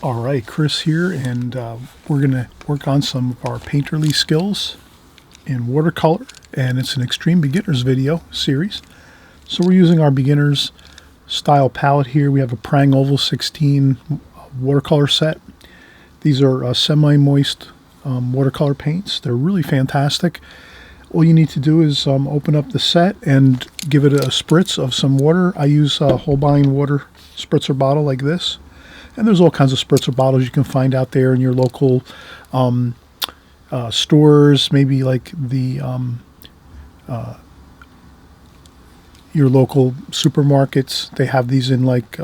All right, Chris here, and we're going to work on some of our painterly skills in watercolor, and it's an extreme beginners video series. So we're using our beginners style palette here. We have a Prang Oval 16 watercolor set. These are semi-moist watercolor paints. They're really fantastic. All you need to do is open up the set and give it a spritz of some water. I use a Holbein water spritzer bottle like this. And there's all kinds of spritzer bottles you can find out there in your local stores, maybe like the your local supermarkets. They have these in like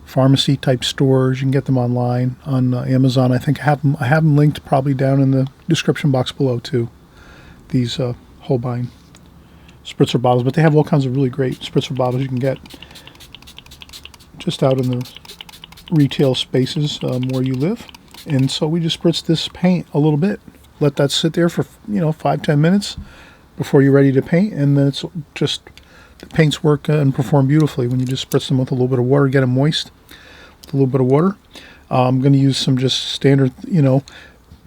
pharmacy type stores. You can get them online on Amazon. I think I have them linked probably down in the description box below too. These Holbein spritzer bottles, but they have all kinds of really great spritzer bottles you can get just out in the retail spaces where you live. And so we just spritz this paint a little bit, let that sit there for 5-10 minutes before you're ready to paint, and then it's just the paints work and perform beautifully when you just spritz them with a little bit of water, get them moist with a little bit of water. I'm going to use some just standard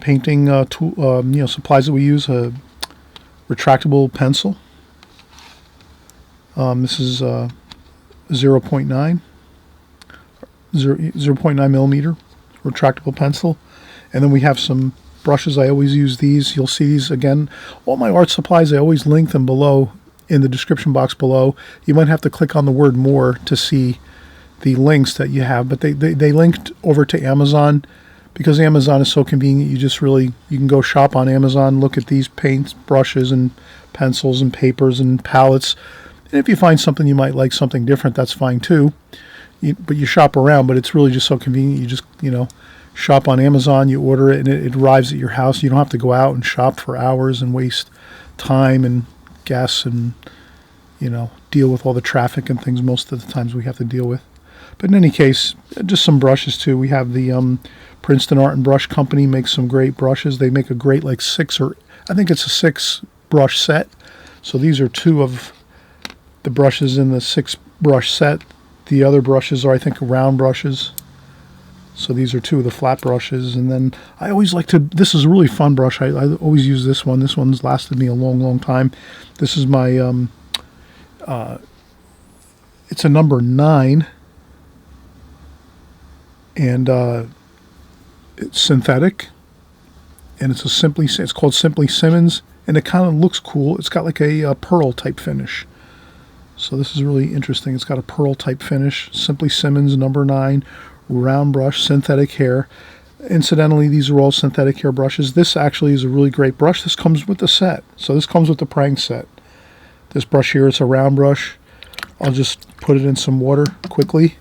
painting tool supplies that we use. A retractable pencil. This is 0.9 millimeter retractable pencil, and then we have some brushes. I always use these. You'll see these again. All my art supplies, I always link them below in the description box below. You might have to click on the word more to see the links that you have, but they linked over to Amazon because Amazon is so convenient. You can go shop on Amazon, look at these paints, brushes and pencils and papers and palettes, and if you find something you might like, something different, that's fine too. But you shop around, but it's really just so convenient. You just, shop on Amazon, you order it, and it arrives at your house. You don't have to go out and shop for hours and waste time and gas and, deal with all the traffic and things most of the times we have to deal with. But in any case, just some brushes too. We have the Princeton Art and Brush Company makes some great brushes. They make a great I think it's a 6 brush set. So these are 2 of the brushes in the 6 brush set. The other brushes are, I think, round brushes. So these are 2 of the flat brushes. And then I always this is a really fun brush. I always use this one. This one's lasted me a long, long time. This is my, it's a number 9. And it's synthetic. And it's called Simply Simmons. And it kind of looks cool. It's got like a pearl type finish. So this is really interesting. It's got a pearl type finish. Simply Simmons number 9, round brush, synthetic hair. Incidentally, these are all synthetic hair brushes. This actually is a really great brush. This comes with the set. So this comes with the Prang set. This brush here, it's a round brush. I'll just put it in some water quickly.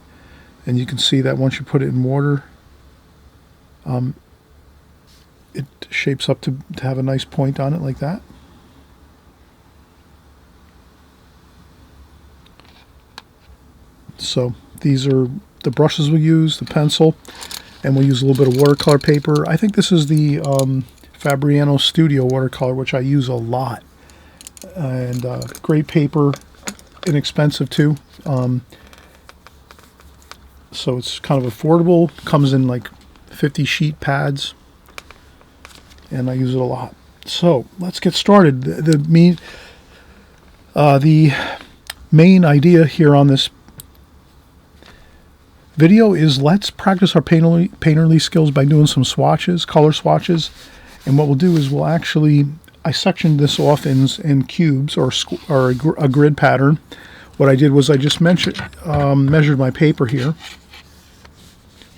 And you can see that once you put it in water, it shapes up to have a nice point on it like that. So these are the brushes we use, the pencil, and we'll use a little bit of watercolor paper. I think this is the Fabriano Studio watercolor, which I use a lot. And great paper, inexpensive too. So it's kind of affordable. Comes in like 50 sheet pads, and I use it a lot. So let's get started. The main idea here on this video is let's practice our painterly skills by doing some swatches, color swatches. And what we'll do is I sectioned this off in cubes or a grid pattern. What I did was I just measured my paper here.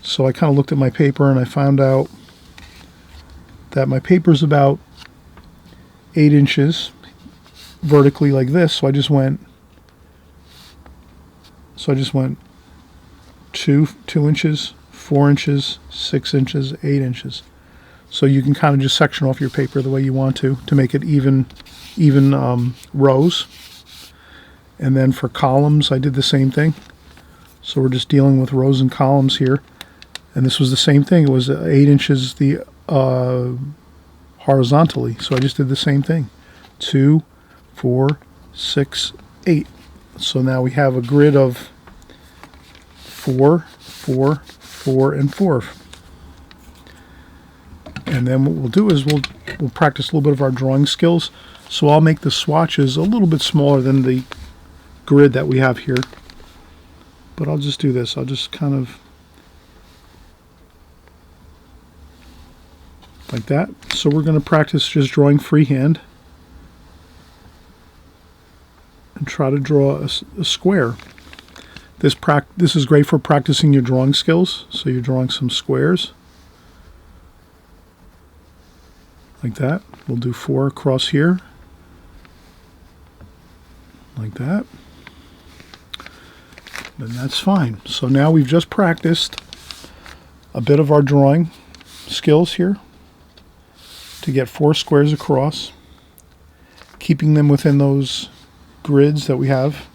So I kind of looked at my paper and I found out that my paper is about 8 inches vertically like this. So I just went 2 inches, 4 inches, 6 inches, 8 inches. So you can kind of just section off your paper the way you want to make it even rows. And then for columns, I did the same thing. So we're just dealing with rows and columns here. And this was the same thing. It was 8 inches horizontally. So I just did the same thing. 2, 4, 6, 8. So now we have a grid of 4, 4, 4, and 4. And then what we'll do is we'll practice a little bit of our drawing skills. So I'll make the swatches a little bit smaller than the grid that we have here. But I'll just do this. I'll just kind of like that. So we're going to practice just drawing freehand and try to draw a square. This is great for practicing your drawing skills. So you're drawing some squares like that. We'll do 4 across here like that. Then that's fine. So now we've just practiced a bit of our drawing skills here to get 4 squares across, keeping them within those grids that we have.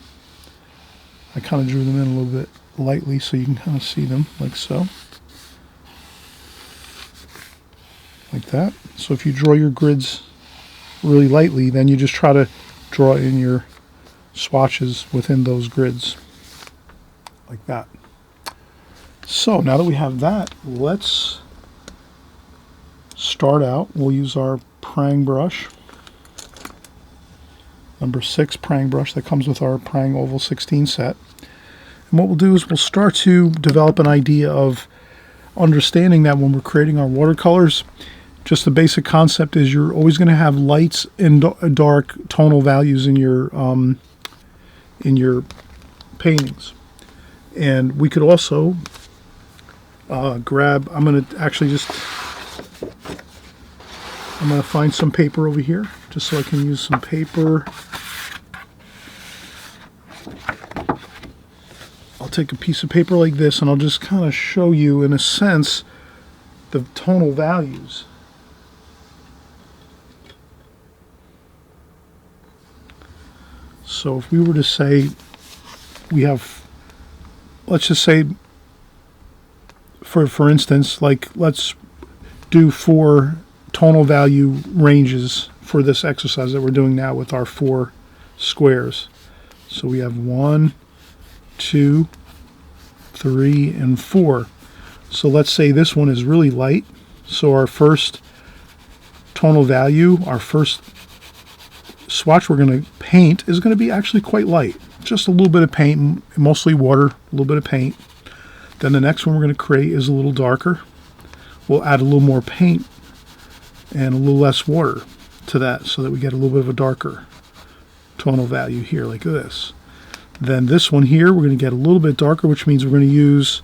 I kind of drew them in a little bit lightly so you can kind of see them like so. Like that. So if you draw your grids really lightly, then you just try to draw in your swatches within those grids. Like that. So now that we have that, let's start out. We'll use our prang brush. Number 6 prang brush that comes with our prang oval 16 set. And what we'll do is we'll start to develop an idea of understanding that when we're creating our watercolors, just the basic concept is you're always going to have lights and dark tonal values in your paintings. And we could also grab, I'm going to find some paper over here just so I can use some paper. I'll take a piece of paper like this and I'll just kind of show you in a sense the tonal values. So if we were to say we have, let's just say for instance, like let's do 4 tonal value ranges for this exercise that we're doing now with our 4 squares. So we have 1, 2, 3, and 4. So let's say this one is really light. So our first tonal value, our first swatch we're going to paint is going to be actually quite light. Just a little bit of paint, mostly water, a little bit of paint. Then the next one we're going to create is a little darker. We'll add a little more paint and a little less water to that so that we get a little bit of a darker tonal value here like this. Then this one here we're going to get a little bit darker, which means we're going to use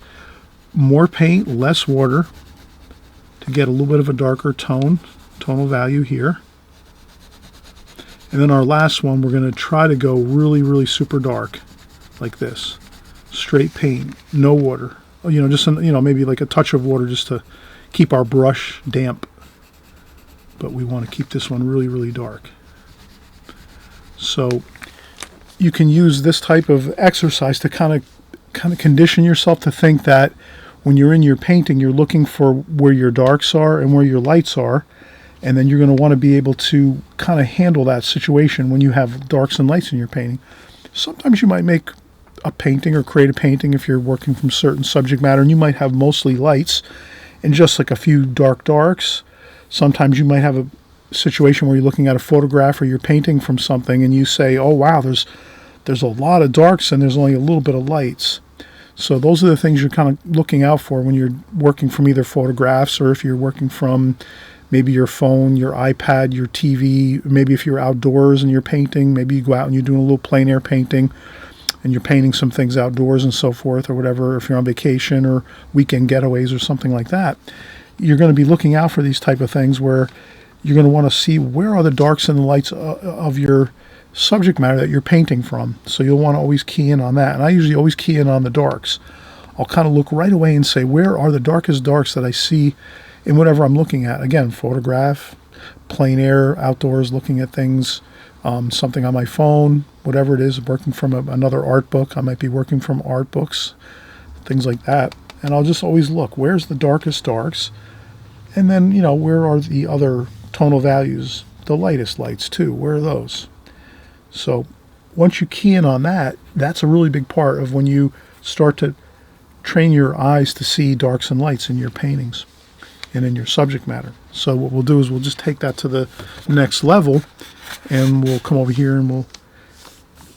more paint, less water to get a little bit of a darker tonal value here. And then our last one, we're going to try to go really, really super dark, like this. Straight paint, no water. Just maybe like a touch of water just to keep our brush damp. But we want to keep this one really, really dark. So you can use this type of exercise to kind of condition yourself to think that when you're in your painting, you're looking for where your darks are and where your lights are. And then you're going to want to be able to kind of handle that situation when you have darks and lights in your painting. Sometimes you might make a painting or create a painting if you're working from certain subject matter, and you might have mostly lights and just like a few darks. Sometimes you might have a situation where you're looking at a photograph or you're painting from something and you say, oh wow, there's a lot of darks and there's only a little bit of lights. So those are the things you're kind of looking out for when you're working from either photographs or if you're working from maybe your phone, your iPad, your TV. Maybe if you're outdoors and you're painting, maybe you go out and you're doing a little plein air painting and you're painting some things outdoors and so forth or whatever. If you're on vacation or weekend getaways or something like that, you're going to be looking out for these type of things where you're going to want to see where are the darks and the lights of your subject matter that you're painting from. So you'll want to always key in on that. And I usually always key in on the darks. I'll kind of look right away and say, where are the darkest darks that I see in whatever I'm looking at? Again, photograph, plein air, outdoors, looking at things, something on my phone, whatever it is, working from another art book. I might be working from art books, things like that. And I'll just always look, where's the darkest darks? And then, where are the other tonal values, the lightest lights too? Where are those? So once you key in on that, that's a really big part of when you start to train your eyes to see darks and lights in your paintings and in your subject matter. So what we'll do is we'll just take that to the next level, and we'll come over here and we'll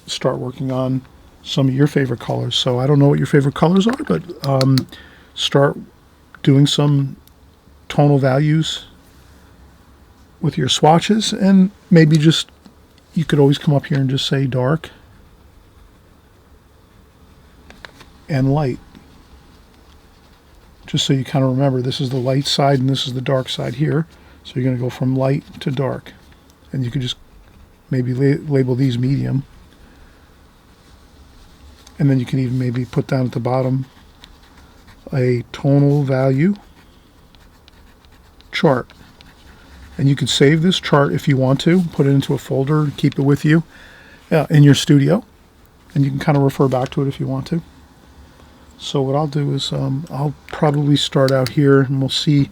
start working on some of your favorite colors. So I don't know what your favorite colors are, but start doing some tonal values with your swatches, and maybe just, you could always come up here and just say dark and light, just so you kind of remember this is the light side and this is the dark side here. So you're going to go from light to dark, and you could just maybe label these medium, and then you can even maybe put down at the bottom a tonal value chart. And you could save this chart if you want to, put it into a folder and keep it with you in your studio, and you can kind of refer back to it if you want to. So what I'll do is I'll probably start out here, and we'll see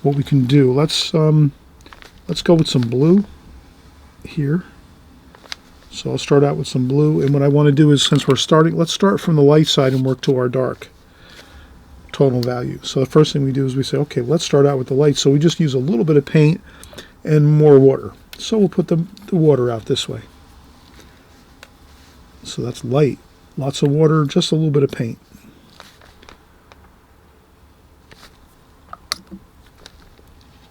what we can do. Let's go with some blue here. So I'll start out with some blue, and what I want to do is, since we're starting, let's start from the light side and work to our dark tonal value. So the first thing we do is we say, okay, let's start out with the light. So we just use a little bit of paint and more water. So we'll put the water out this way. So that's light. Lots of water, just a little bit of paint.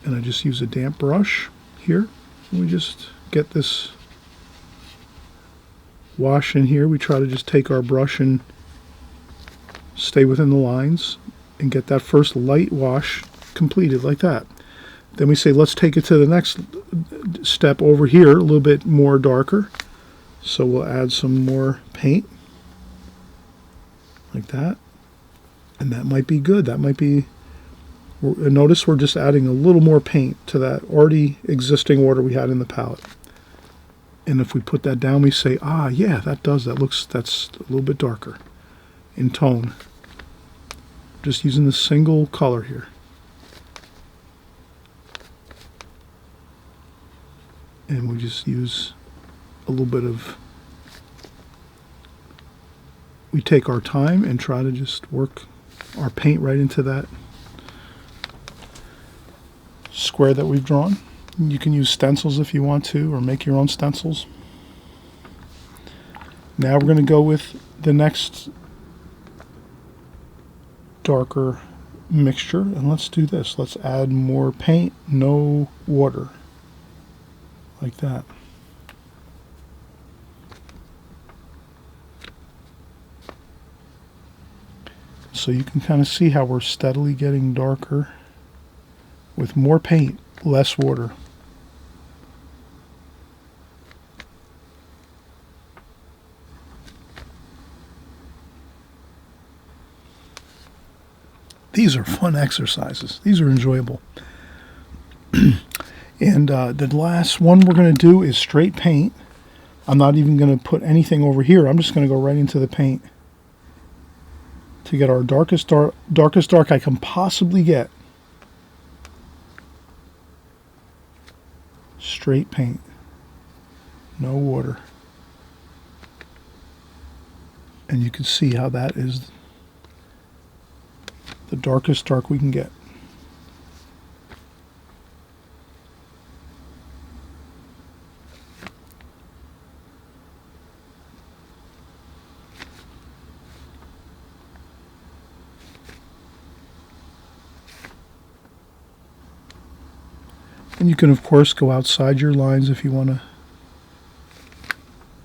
And I just use a damp brush here. And we just get this wash in here. We try to just take our brush and stay within the lines and get that first light wash completed like that. Then we say, let's take it to the next step over here, a little bit more darker. So we'll add some more paint like that. And that might be good. That might be, notice we're just adding a little more paint to that already existing water we had in the palette. And if we put that down, we say, ah, yeah, that's a little bit darker in tone. Just using the single color here. And we just use a little bit of, we take our time and try to just work our paint right into that square that we've drawn. You can use stencils if you want to, or make your own stencils. Now we're going to go with the next darker mixture, and let's do this. Let's add more paint, no water, like that. So you can kind of see how we're steadily getting darker with more paint, less water. These are fun exercises. These are enjoyable. And the last one we're going to do is straight paint. I'm not even going to put anything over here. I'm just going to go right into the paint to get our darkest dark I can possibly get. Straight paint. No water. And you can see how that is the darkest dark we can get. And you can, of course, go outside your lines if you want to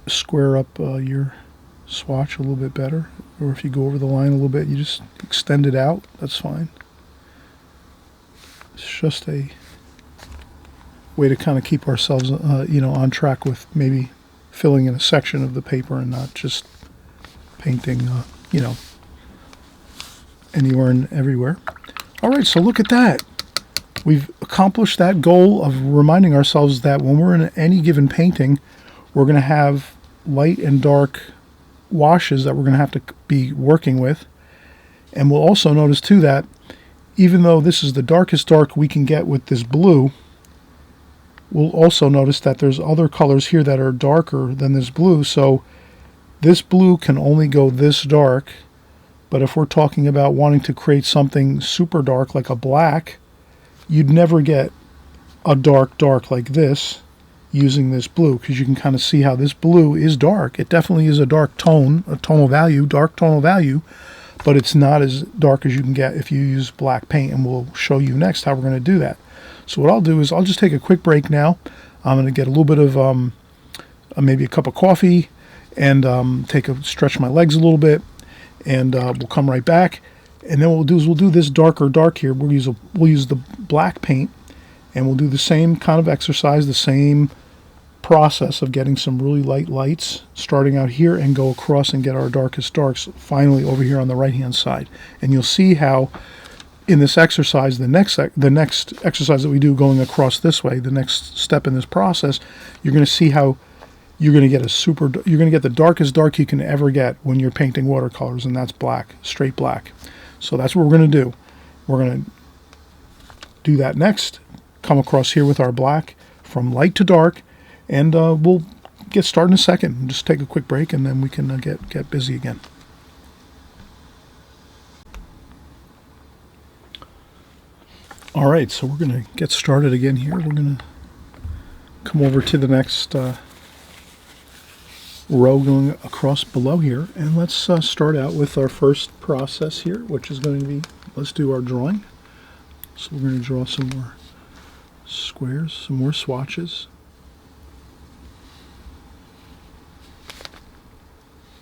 square up your swatch a little bit better. Or if you go over the line a little bit, you just extend it out. That's fine. It's just a way to kind of keep ourselves, on track with maybe filling in a section of the paper and not just painting, anywhere and everywhere. All right, so look at that. We've accomplished that goal of reminding ourselves that when we're in any given painting, we're going to have light and dark washes that we're going to have to be working with. And we'll also notice too that even though this is the darkest dark we can get with this blue, we'll also notice that there's other colors here that are darker than this blue. So this blue can only go this dark But if we're talking about wanting to create something super dark like a black, you'd never get a dark like this using this blue, because you can kind of see how this blue is dark. It definitely is a dark tone, a tonal value, dark tonal value, but it's not as dark as you can get if you use black paint, and we'll show you next how we're going to do that. So what I'll do is I'll just take a quick break now. I'm going to get a little bit of maybe a cup of coffee and stretch my legs a little bit, and we'll come right back. And then what we'll do is we'll do this dark here. We'll use the black paint, and we'll do the same kind of exercise, the same process of getting some really light lights starting out here and go across and get our darkest darks finally over here on the right hand side. And you'll see how in this exercise, the next exercise that we do going across this way, the next step in this process, you're going to see how you're going to get the darkest dark you can ever get when you're painting watercolors, and that's black, straight black. So that's what we're going to do. We're going to do that next, come across here with our black from light to dark, and we'll get started in a second. Just take a quick break, and then we can get busy again. All right, so we're going to get started again here. We're going to come over to the next row going across below here, and let's start out with our first process here, which is going to be, let's do our drawing. So we're going to draw some more squares, some more swatches.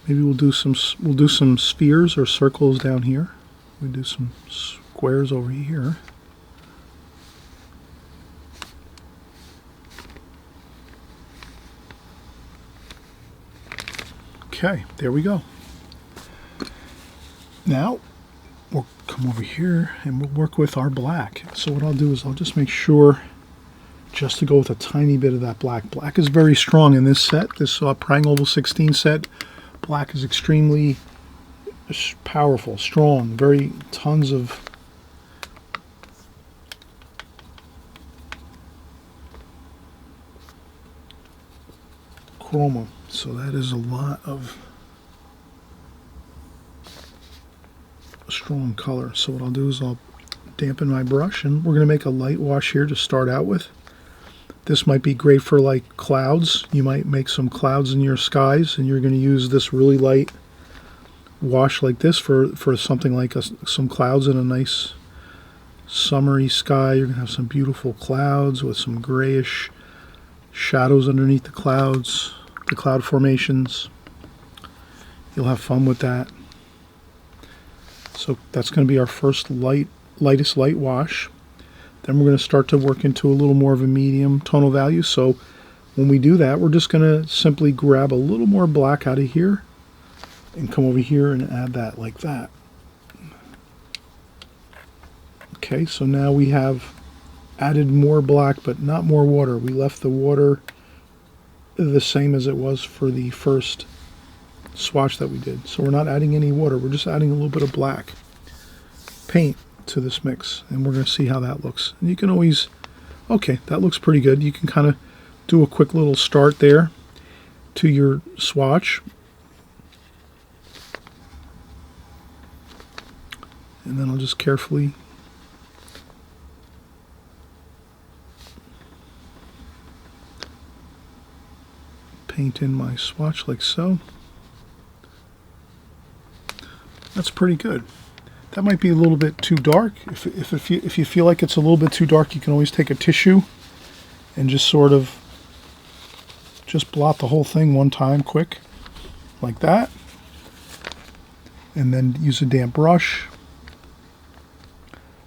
Maybe we'll do some spheres or circles down here. We'll do some squares over here. Okay, there we go. Now we'll come over here and we'll work with our black. So what I'll do is I'll just make sure just to go with a tiny bit of that black. Black is very strong in this set, this Prying Oval 16 set. Black is extremely powerful, strong, very tons of chroma. So that is a lot of strong color. So what I'll do is I'll dampen my brush, and we're going to make a light wash here to start out with. This might be great for like clouds. You might make some clouds in your skies, and you're going to use this really light wash like this for something like some clouds in a nice summery sky. You're going to have some beautiful clouds with some grayish shadows underneath the clouds, the cloud formations. You'll have fun with that. So that's going to be our first lightest light wash. Then we're going to start to work into a little more of a medium tonal value. So when we do that, we're just going to simply grab a little more black out of here and come over here and add that like that. Okay, so now we have added more black, but not more water. We left the water the same as it was for the first swatch that we did. So we're not adding any water. We're just adding a little bit of black paint to this mix, and we're going to see how that looks. And you can always, okay, that looks pretty good. You can kind of do a quick little start there to your swatch. And then I'll just carefully paint in my swatch like so. That's pretty good. That might be a little bit too dark. If you feel like it's a little bit too dark, you can always take a tissue and just sort of just blot the whole thing one time quick, like that. And then use a damp brush.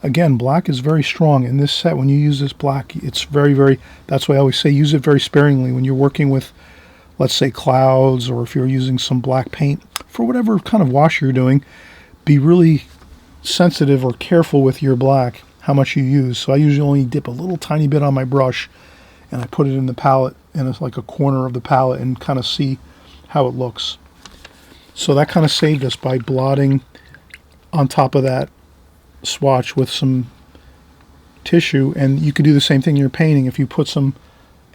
Again, black is very strong in this set. When you use this black, it's very, that's why I always say use it very sparingly when you're working with, let's say, clouds, or if you're using some black paint for whatever kind of wash you're doing. Be really sensitive or careful with your black, how much you use. So I usually only dip a little tiny bit on my brush, and I put it in the palette, in like a corner of the palette, and kind of see how it looks. So that kind of saved us by blotting on top of that swatch with some tissue. And you could do the same thing in your painting. If you put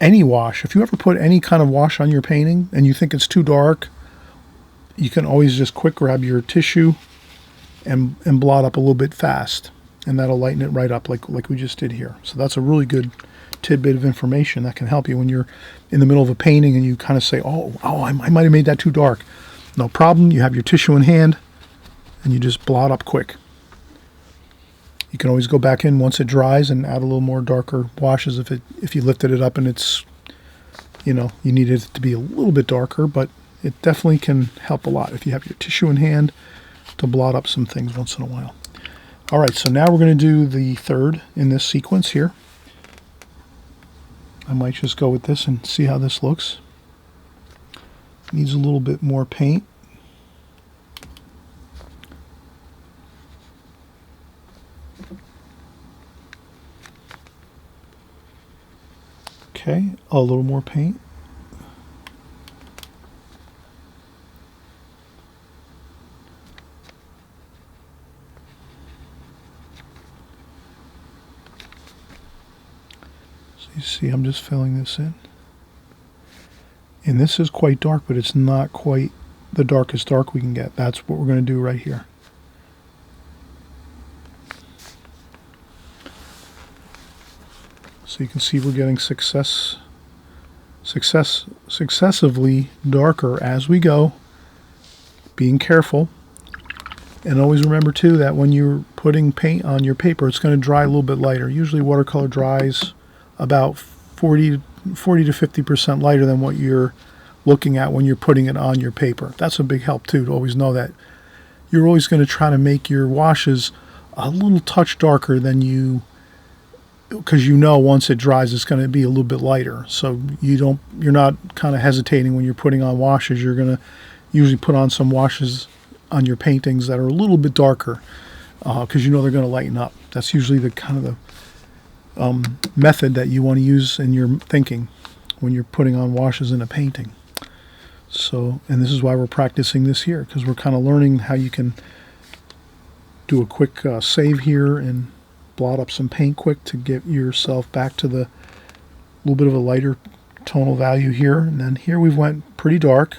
any wash, if you ever put any kind of wash on your painting and you think it's too dark, you can always just quick grab your tissue and blot up a little bit fast, and that'll lighten it right up like we just did here. So that's a really good tidbit of information that can help you when you're in the middle of a painting and you kind of say, oh, I might have made that too dark. No problem. You have your tissue in hand and you just blot up quick. You can always go back in once it dries and add a little more darker washes if you lifted it up and it's, you know, you needed it to be a little bit darker, but it definitely can help a lot if you have your tissue in hand to blot up some things once in a while. All right, so now we're going to do the third in this sequence here. I might just go with this and see how this looks. Needs a little bit more paint. Okay, a little more paint. So you see, I'm just filling this in. And this is quite dark, but it's not quite the darkest dark we can get. That's what we're going to do right here. So you can see we're getting successively darker as we go, being careful. And always remember too that when you're putting paint on your paper, it's going to dry a little bit lighter. Usually watercolor dries about 40 to 50% lighter than what you're looking at when you're putting it on your paper. That's a big help too, to always know that you're always going to try to make your washes a little touch darker than you, because you know once it dries it's going to be a little bit lighter. So you're not kind of hesitating when you're putting on washes. You're going to usually put on some washes on your paintings that are a little bit darker because you know they're going to lighten up. That's usually the kind of the method that you want to use in your thinking when you're putting on washes in a painting. So, and this is why we're practicing this here, because we're kind of learning how you can do a quick save here and blot up some paint quick to get yourself back to the little bit of a lighter tonal value here. And then here we went pretty dark.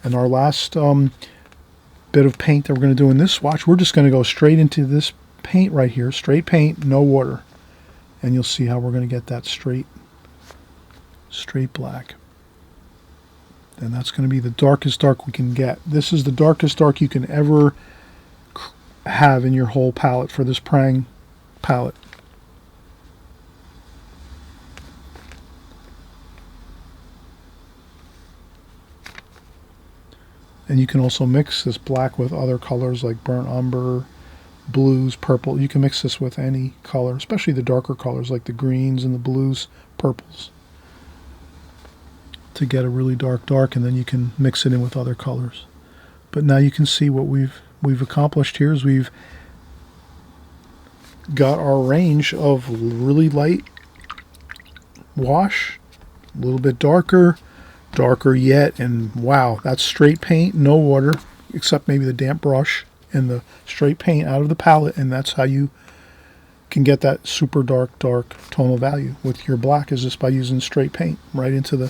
And our last bit of paint that we're going to do in this swatch, we're just going to go straight into this paint right here, straight paint, no water. And you'll see how we're going to get that straight black. And that's going to be the darkest dark we can get. This is the darkest dark you can ever have in your whole palette for this Prang palette. And you can also mix this black with other colors like burnt umber, blues, purple. You can mix this with any color, especially the darker colors like the greens and the blues, purples, to get a really dark, and then you can mix it in with other colors. But now you can see what we've accomplished here is we've got our range of really light wash, a little bit darker yet, and wow, that's straight paint, no water, except maybe the damp brush and the straight paint out of the palette, and that's how you can get that super dark tonal value with your black, is just by using straight paint right into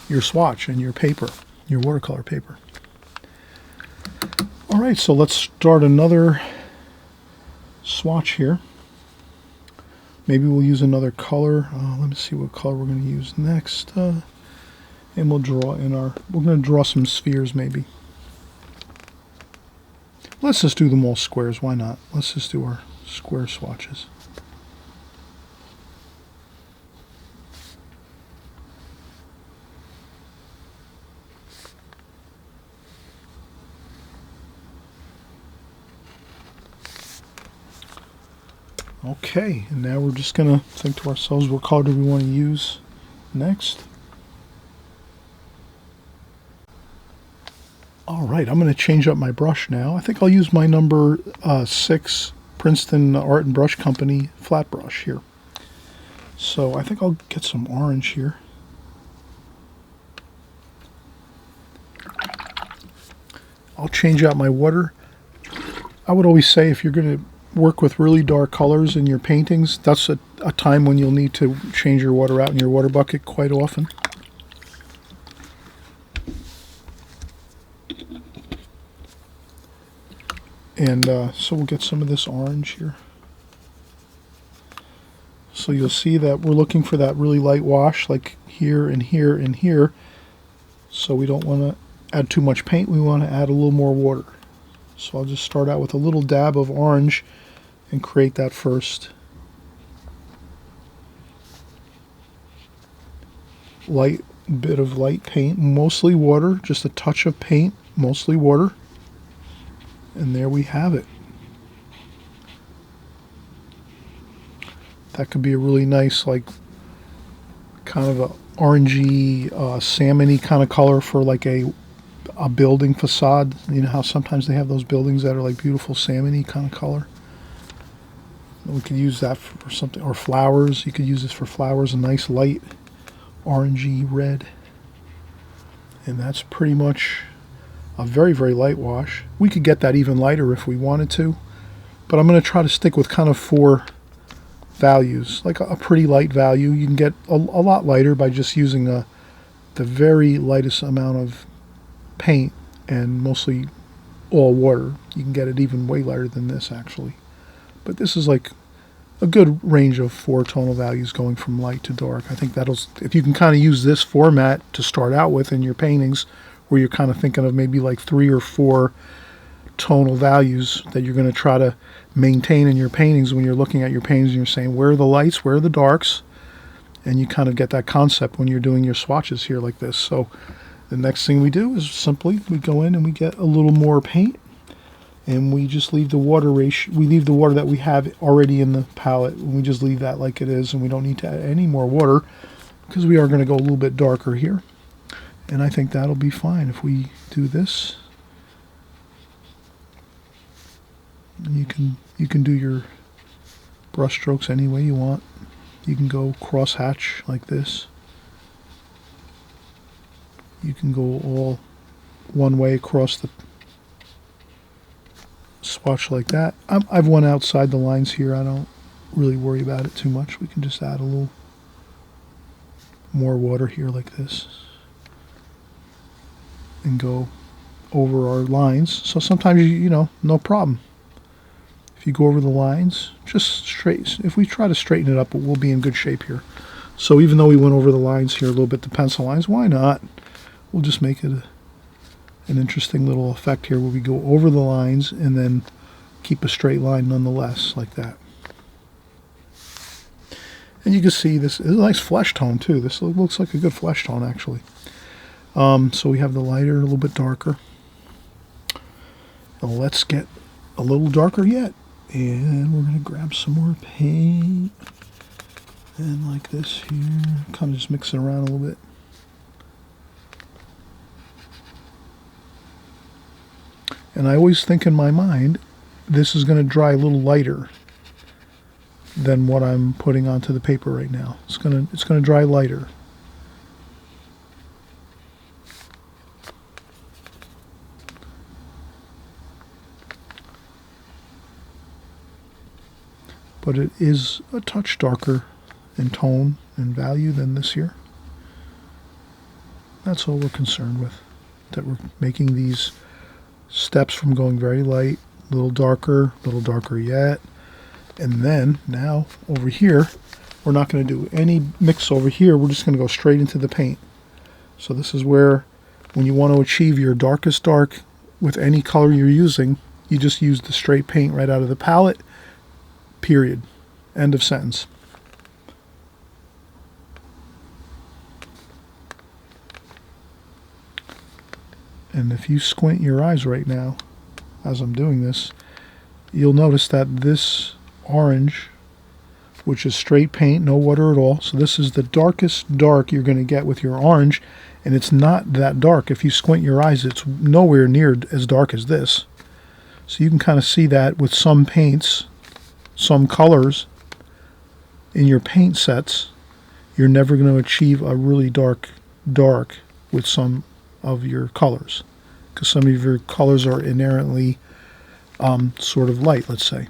your swatch and your paper, your watercolor paper. All right, so let's start another swatch here. Maybe we'll use another color. Let me see what color we're going to use next. And we'll draw in we're going to draw some spheres maybe. Let's just do them all squares. Why not? Let's just do our square swatches. Okay, and now we're just going to think to ourselves, what color do we want to use next? All right, I'm going to change up my brush now. I think I'll use my number 6 Princeton Art and Brush Company flat brush here. So I think I'll get some orange here. I'll change out my water. I would always say if you're going to work with really dark colors in your paintings, that's a time when you'll need to change your water out in your water bucket quite often. And so we'll get some of this orange here. So you'll see that we're looking for that really light wash, like here and here and here. So we don't want to add too much paint. We want to add a little more water. So I'll just start out with a little dab of orange and create that first light bit of light paint, mostly water, just a touch of paint, mostly water. And there we have it. That could be a really nice, like, kind of a orangey, salmony kind of color for like a building facade. You know how sometimes they have those buildings that are like beautiful salmony kind of color. We could use that for something, or flowers. You could use this for flowers, a nice light orangey red. And that's pretty much a very, very light wash. We could get that even lighter if we wanted to, but I'm going to try to stick with kind of 4 values, like a pretty light value. You can get a lot lighter by just using the very lightest amount of paint and mostly all water. You can get it even way lighter than this actually, but this is like a good range of 4 tonal values going from light to dark. I think that'll, if you can kind of use this format to start out with in your paintings, where you're kind of thinking of maybe like 3 or 4 tonal values that you're going to try to maintain in your paintings when you're looking at your paintings and you're saying, where are the lights, where are the darks? And you kind of get that concept when you're doing your swatches here like this. So the next thing we do is simply we go in and we get a little more paint, and we just leave the water ratio, we leave the water that we have already in the palette, and we just leave that like it is, and we don't need to add any more water because we are going to go a little bit darker here. And I think that'll be fine if we do this. You can do your brush strokes any way you want. You can go cross hatch like this. You can go all one way across the swatch like that. I've went outside the lines here. I don't really worry about it too much. We can just add a little more water here like this and go over our lines. So sometimes you know, no problem. If you go over the lines, just straight. If we try to straighten it up, we'll be in good shape here. So even though we went over the lines here a little bit, the pencil lines, why not? We'll just make it an interesting little effect here where we go over the lines and then keep a straight line nonetheless, like that. And you can see this is a nice flesh tone too. This looks like a good flesh tone actually. So we have the lighter, a little bit darker. Now let's get a little darker yet. And we're going to grab some more paint. And like this here, kind of just mix it around a little bit. And I always think in my mind, this is going to dry a little lighter than what I'm putting onto the paper right now. It's going to dry lighter. But it is a touch darker in tone and value than this here. That's all we're concerned with, that we're making these steps from going very light, a little darker yet, and then now over here, we're not going to do any mix over here. We're just going to go straight into the paint. So this is where, when you want to achieve your darkest dark with any color you're using, you just use the straight paint right out of the palette. Period. End of sentence. And if you squint your eyes right now, as I'm doing this, you'll notice that this orange, which is straight paint, no water at all, so this is the darkest dark you're going to get with your orange, and it's not that dark. If you squint your eyes, it's nowhere near as dark as this. So you can kind of see that with some paints, some colors in your paint sets, you're never going to achieve a really dark with some of your colors, because some of your colors are inherently sort of light, let's say.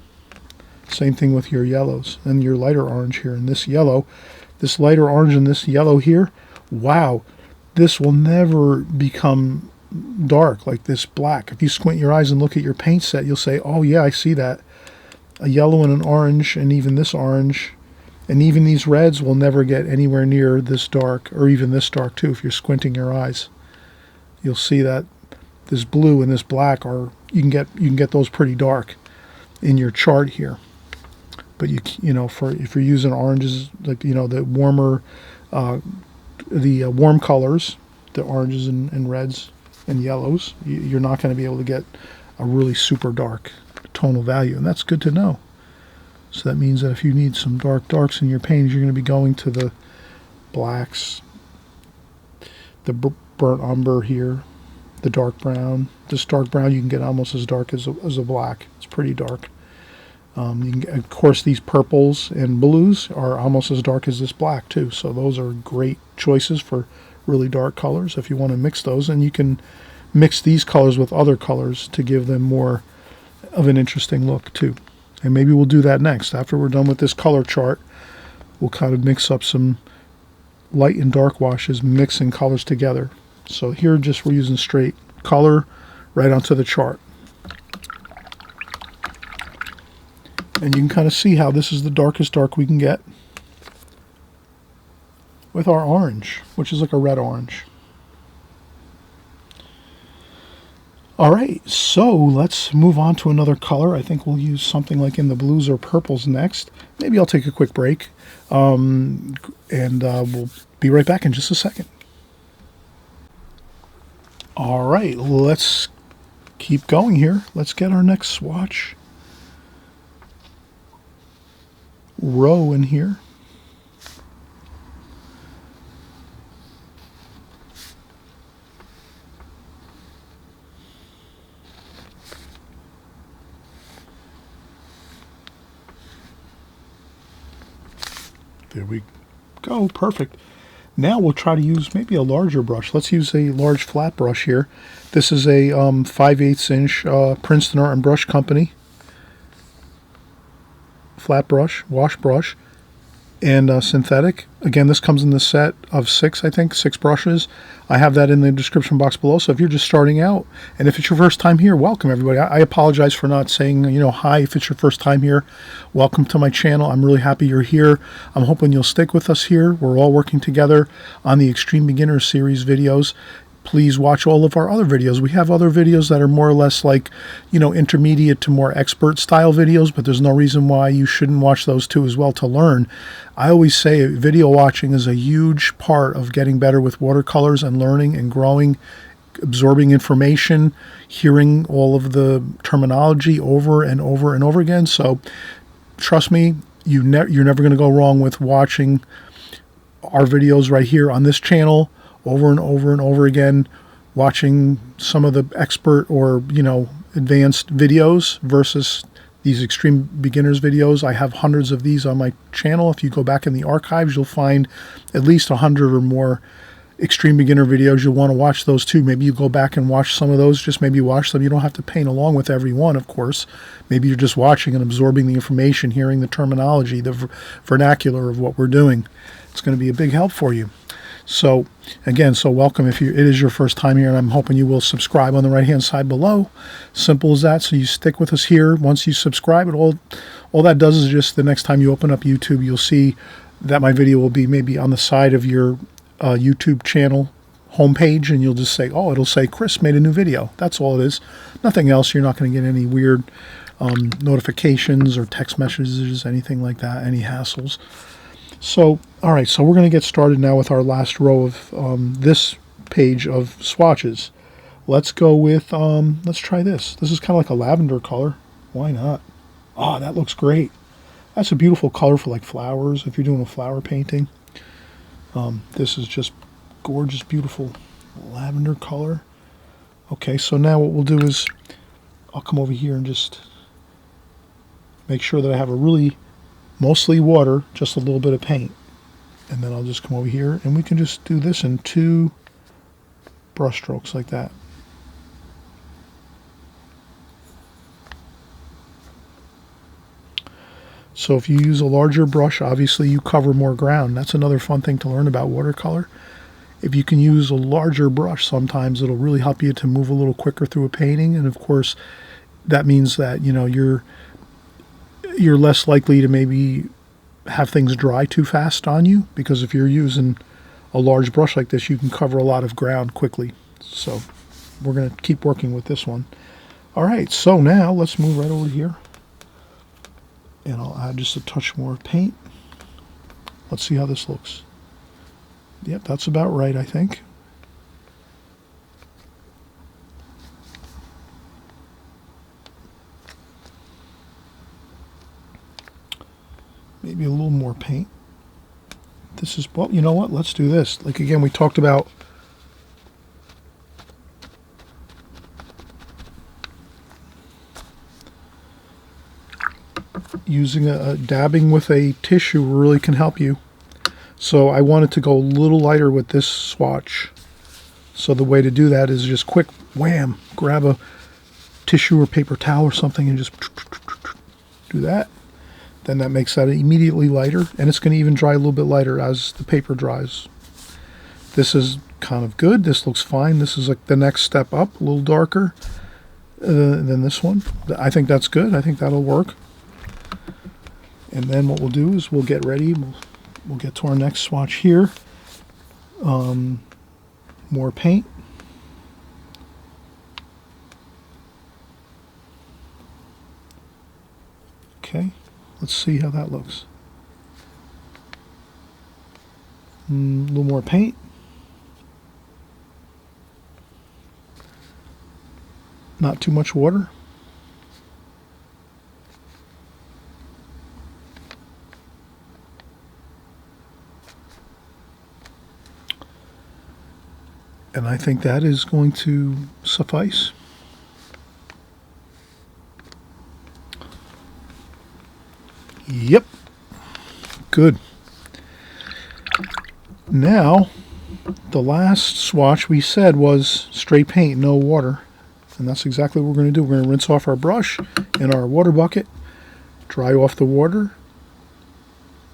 Same thing with your yellows and your lighter orange here. And this yellow, this lighter orange and this yellow here, wow, this will never become dark, like this black. If you squint your eyes and look at your paint set, you'll say, oh yeah, I see that. A yellow and an orange, and even this orange, and even these reds will never get anywhere near this dark, or even this dark too. If you're squinting your eyes, you'll see that this blue and this black are, you can get those pretty dark in your chart here. But you know, for if you're using oranges, like, you know, the warmer, warm colors, the oranges and reds and yellows, you're not going to be able to get a really super dark tonal value, and that's good to know. So that means that if you need some darks in your paintings, you're going to be going to the blacks, the burnt umber here, the dark brown. This dark brown you can get almost as dark as a black. It's pretty dark. You can, of course, these purples and blues are almost as dark as this black too. So those are great choices for really dark colors if you want to mix those. And you can mix these colors with other colors to give them more of an interesting look too. And maybe we'll do that next. After we're done with this color chart, we'll kind of mix up some light and dark washes, mixing colors together. So here just we're using straight color right onto the chart. And you can kind of see how this is the darkest dark we can get with our orange, which is like a red orange. All right, so let's move on to another color. I think we'll use something like in the blues or purples next. Maybe I'll take a quick break, and we'll be right back in just a second. All right, let's keep going here. Let's get our next swatch row in here. There we go, perfect. Now we'll try to use maybe a larger brush. Let's use a large flat brush here. This is a 5/8 inch Princeton Art and Brush Company flat brush, wash brush, and synthetic. Again, this comes in the set of 6, I think, 6 brushes. I have that in the description box below. So if you're just starting out, and if it's your first time here, welcome everybody. I apologize for not saying, you know, hi. If it's your first time here, welcome to my channel. I'm really happy you're here. I'm hoping you'll stick with us here. We're all working together on the Extreme Beginner Series videos. Please watch all of our other videos. We have other videos that are more or less like, you know, intermediate to more expert style videos, but there's no reason why you shouldn't watch those too as well to learn. I always say video watching is a huge part of getting better with watercolors and learning and growing, absorbing information, hearing all of the terminology over and over and over again. So trust me, you're never going to go wrong with watching our videos right here on this channel over and over and over again, watching some of the expert or, you know, advanced videos versus these extreme beginners videos. I have hundreds of these on my channel. If you go back in the archives, you'll find at least 100 or more extreme beginner videos. You'll want to watch those too. Maybe you go back and watch some of those. Just maybe watch them. You don't have to paint along with every one, of course. Maybe you're just watching and absorbing the information, hearing the terminology, the vernacular of what we're doing. It's going to be a big help for you. So again, so welcome if it is your first time here, and I'm hoping you will subscribe on the right hand side below. Simple as that. So you stick with us here. Once you subscribe, all that does is just the next time you open up YouTube, you'll see that my video will be maybe on the side of your YouTube channel homepage, and you'll just say, oh, it'll say Chris made a new video. That's all it is. Nothing else. You're not going to get any weird notifications or text messages, anything like that, any hassles. So, all right, so we're going to get started now with our last row of this page of swatches. Let's go with, let's try this. This is kind of like a lavender color. Why not? Oh, that looks great. That's a beautiful color for like flowers, if you're doing a flower painting. This is just gorgeous, beautiful lavender color. Okay, so now what we'll do is I'll come over here and just make sure that I have a really mostly water, just a little bit of paint. And then I'll just come over here and we can just do this in 2 brush strokes like that. So if you use a larger brush, obviously you cover more ground. That's another fun thing to learn about watercolor, If you can use a larger brush, sometimes it'll really help you to move a little quicker through a painting. And of course, that means that, you know, you're less likely to maybe have things dry too fast on you, because if you're using a large brush like this, you can cover a lot of ground quickly. So we're going to keep working with this one. All right, so now let's move right over here, and I'll add just a touch more paint. Let's see how this looks. Yep, that's about right, I think. Maybe a little more paint. This is, well, you know what? Let's do this. Like, again, we talked about using dabbing with a tissue really can help you. So I wanted to go a little lighter with this swatch. So the way to do that is just quick wham, grab a tissue or paper towel or something and just do that. Then that makes that immediately lighter, and it's going to even dry a little bit lighter as the paper dries. This is kind of good. This looks fine. This is like the next step up, a little darker than this one. I think that's good. I think that'll work. And then what we'll do is we'll get ready. We'll get to our next swatch here. More paint. Okay, let's see how that looks. A little more paint. Not too much water. And I think that is going to suffice. Yep. Good. Now, the last swatch we said was straight paint, no water. And that's exactly what we're going to do. We're going to rinse off our brush in our water bucket, dry off the water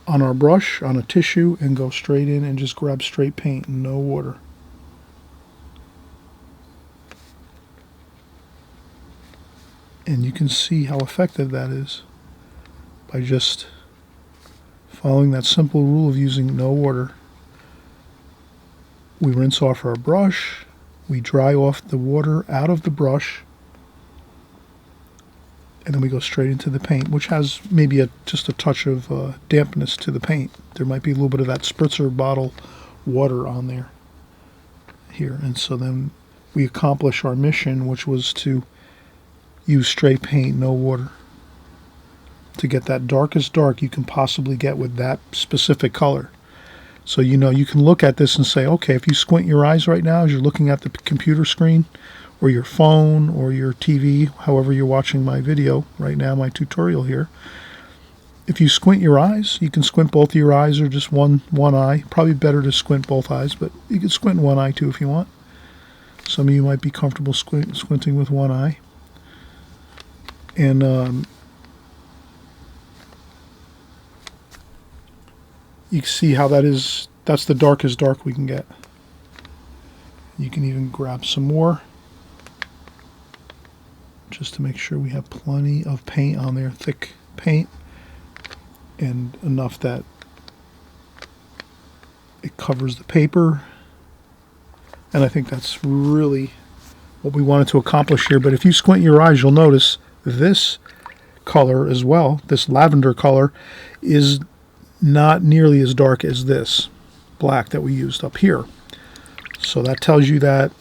on our brush, on a tissue, and go straight in and just grab straight paint, no water. And you can see how effective that is by just following that simple rule of using no water. We rinse off our brush, we dry off the water out of the brush, and then we go straight into the paint, which has maybe just a touch of dampness to the paint. There might be a little bit of that spritzer bottle water on there here. And so then we accomplish our mission, which was to use straight paint, no water, to get that darkest dark you can possibly get with that specific color. So, you know, you can look at this and say, okay, if you squint your eyes right now as you're looking at the computer screen or your phone or your TV, however you're watching my video right now, my tutorial here, if you squint your eyes, you can squint both your eyes or just one eye. Probably better to squint both eyes, but you can squint one eye too if you want. Some of you might be comfortable squinting with one eye. And you can see how that is. That's the darkest dark we can get. You can even grab some more just to make sure we have plenty of paint on there, thick paint, and enough that it covers the paper. And I think that's really what we wanted to accomplish here. But if you squint your eyes, you'll notice this color as well, this lavender color, is not nearly as dark as this black that we used up here. So that tells you that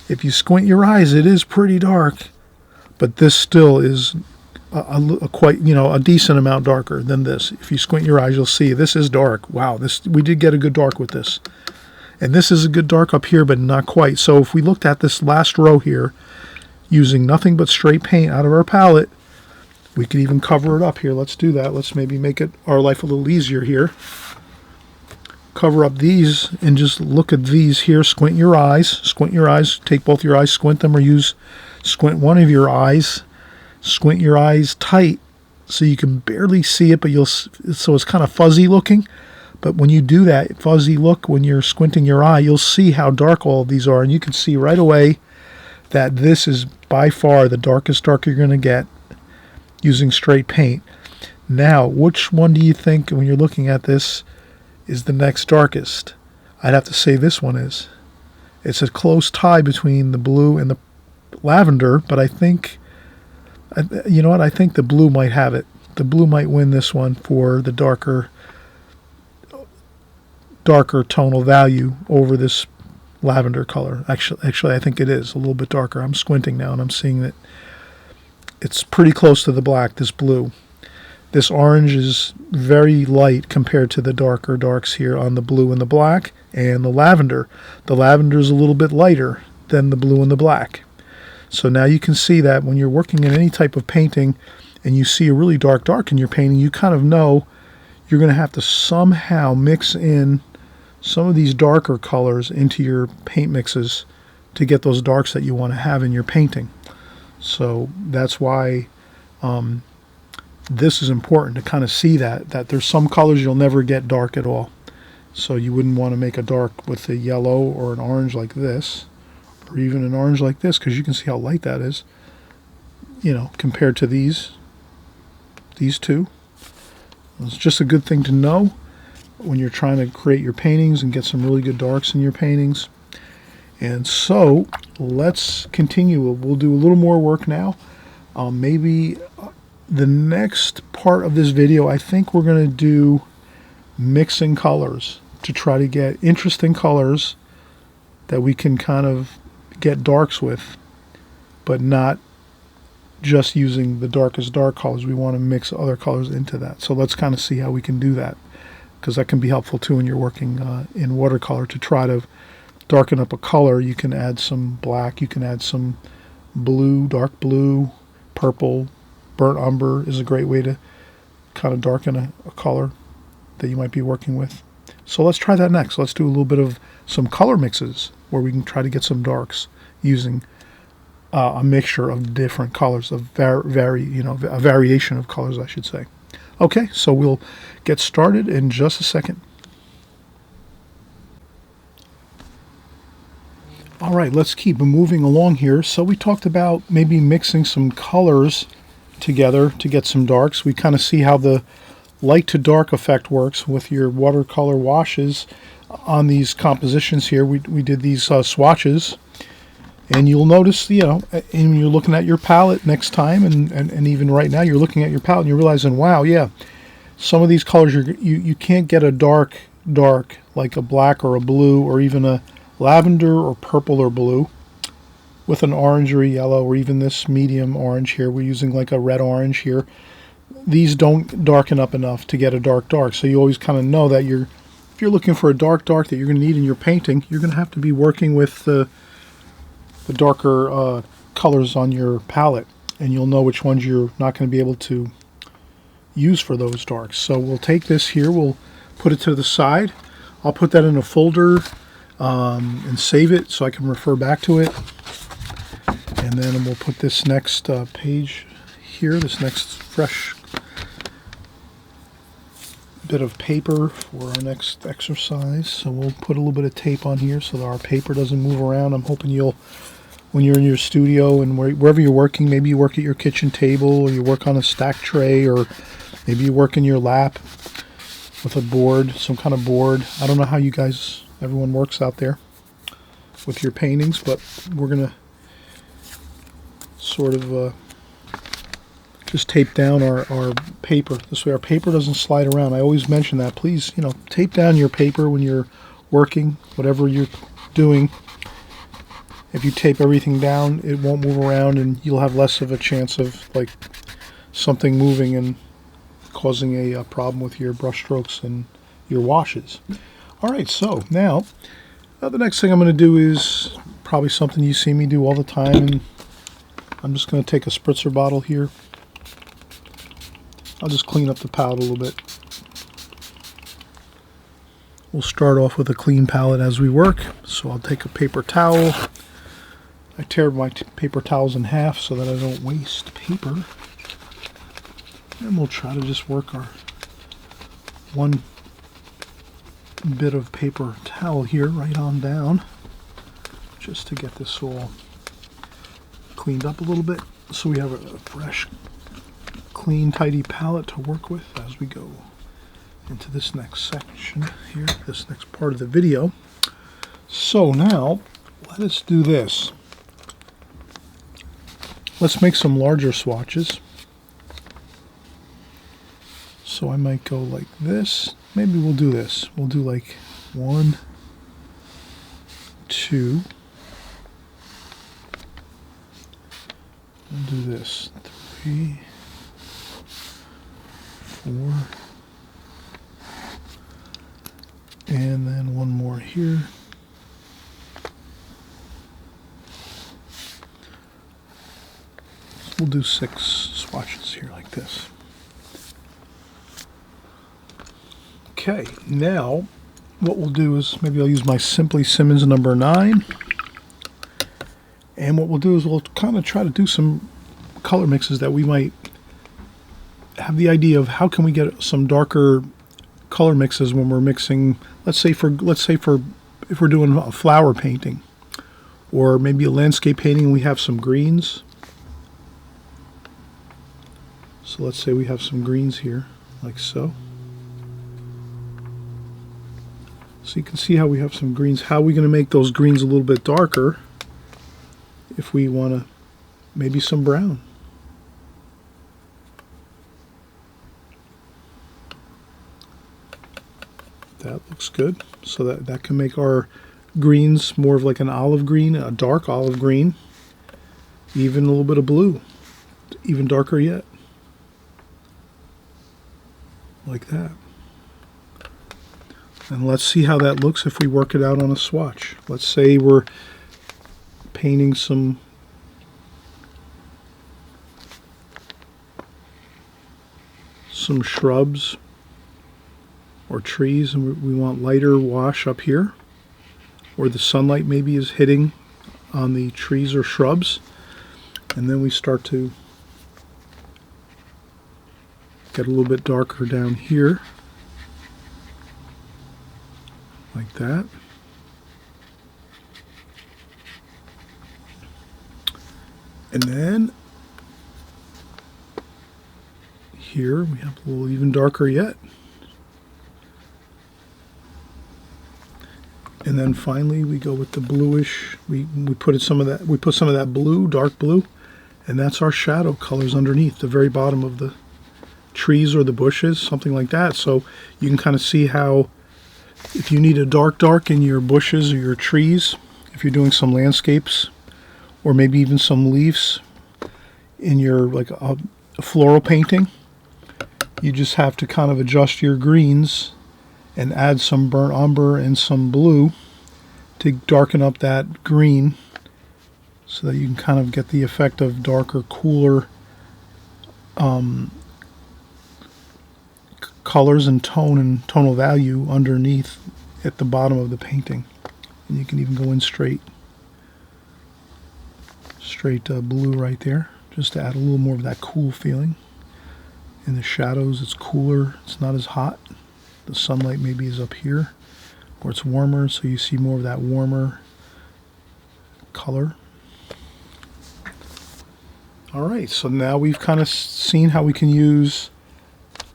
if you squint your eyes, it is pretty dark, but this still is a quite, you know, a decent amount darker than this. If you squint your eyes, you'll see this is dark. Wow, we did get a good dark with this. And this is a good dark up here, but not quite. So if we looked at this last row here, using nothing but straight paint out of our palette, we could even cover it up here. Let's do that. Let's maybe make our life a little easier here. Cover up these and just look at these here. Squint your eyes. Take both your eyes, squint them, or squint one of your eyes. Squint your eyes tight so you can barely see it, but so it's kind of fuzzy looking. But when you do that fuzzy look, when you're squinting your eye, you'll see how dark all of these are. And you can see right away that this is by far the darkest dark you're going to get using straight paint. Now, which one do you think, when you're looking at this, is the next darkest? I'd have to say this one is. It's a close tie between the blue and the lavender, but I think, you know what, I think the blue might have it. The blue might win this one for the darker tonal value over this lavender color. Actually, I think it is a little bit darker. I'm squinting now and I'm seeing that it's pretty close to the black, this blue. This orange is very light compared to the darker darks here on the blue and the black and the lavender. The lavender is a little bit lighter than the blue and the black. So now you can see that when you're working in any type of painting and you see a really dark in your painting, you kind of know you're going to have to somehow mix in some of these darker colors into your paint mixes to get those darks that you want to have in your painting. So that's why this is important to kind of see that there's some colors you'll never get dark at all. So you wouldn't want to make a dark with a yellow or an orange like this, or even an orange like this, because you can see how light that is, you know, compared to these two. It's just a good thing to know when you're trying to create your paintings and get some really good darks in your paintings. And so let's continue. We'll do a little more work now. Maybe the next part of this video, I think we're going to do mixing colors to try to get interesting colors that we can kind of get darks with, but not just using the darkest dark colors. We want to mix other colors into that. So let's kind of see how we can do that, because that can be helpful too when you're working in watercolor to try to darken up a color. You can add some black, you can add some blue, dark blue, purple, burnt umber is a great way to kind of darken a color that you might be working with. So let's try that next. Let's do a little bit of some color mixes where we can try to get some darks using a mixture of different colors, a variation of colors, I should say. Okay, so we'll get started in just a second. All right, let's keep moving along here. So we talked about maybe mixing some colors together to get some darks. We kind of see how the light to dark effect works with your watercolor washes on these compositions here. We did these swatches. And you'll notice, you know, and when you're looking at your palette next time, and even right now, you're looking at your palette and you're realizing, wow, yeah, some of these colors you can't get a dark like a black or a blue or even a lavender or purple or blue with an orange or a yellow or even this medium orange here. We're using like a red orange here. These don't darken up enough to get a dark. So you always kind of know that if you're looking for a dark that you're going to need in your painting, you're going to have to be working with the darker colors on your palette, and you'll know which ones you're not going to be able to use for those darks. So we'll take this here, we'll put it to the side. I'll put that in a folder and save it so I can refer back to it. And then we'll put this next page here, this next fresh bit of paper for our next exercise. So we'll put a little bit of tape on here so that our paper doesn't move around. I'm hoping you'll, when you're in your studio and wherever you're working, maybe you work at your kitchen table or you work on a stack tray, or maybe you work in your lap with a board, some kind of board. I don't know how you guys, everyone works out there with your paintings, but we're going to sort of just tape down our paper. This way our paper doesn't slide around. I always mention that. Please, you know, tape down your paper when you're working, whatever you're doing. If you tape everything down, it won't move around and you'll have less of a chance of like something moving and causing a problem with your brush strokes and your washes. All right, so now the next thing I'm going to do is probably something you see me do all the time, and I'm just going to take a spritzer bottle here. I'll just clean up the palette a little bit. We'll start off with a clean palette as we work. So I'll take a paper towel. I tear my paper towels in half so that I don't waste paper. And we'll try to just work our one bit of paper towel here right on down, just to get this all cleaned up a little bit, so we have a fresh, clean, tidy palette to work with as we go into this next section here, this next part of the video. So now, let us do this. Let's make some larger swatches. So I might go like this. Maybe we'll do this. We'll do like 1, 2. We'll do this. 3, 4. And then one more here. We'll do 6 swatches here like this. Okay, now what we'll do is maybe I'll use my Simply Simmons number 9. And what we'll do is we'll kind of try to do some color mixes that we might have the idea of how can we get some darker color mixes when we're mixing, let's say for if we're doing a flower painting or maybe a landscape painting and we have some greens. So let's say we have some greens here, like so. So you can see how we have some greens. How are we going to make those greens a little bit darker if we want to, maybe some brown. That looks good. So that can make our greens more of like an olive green, a dark olive green, even a little bit of blue, even darker yet. Like that. And let's see how that looks if we work it out on a swatch. Let's say we're painting some shrubs or trees, and we want lighter wash up here, or the sunlight maybe is hitting on the trees or shrubs, and then we start to get a little bit darker down here, like that. And then here we have a little even darker yet. And then finally we go with the bluish. We put some of that blue, dark blue, and that's our shadow colors underneath the very bottom of the trees or the bushes, something like that. So you can kind of see how if you need a dark in your bushes or your trees, if you're doing some landscapes or maybe even some leaves in your like a floral painting, you just have to kind of adjust your greens and add some burnt umber and some blue to darken up that green so that you can kind of get the effect of darker, cooler colors and tone and tonal value underneath at the bottom of the painting. And you can even go in straight blue right there, just to add a little more of that cool feeling. In the shadows, it's cooler, it's not as hot. The sunlight maybe is up here, or it's warmer, so you see more of that warmer color. All right, so now we've kind of seen how we can use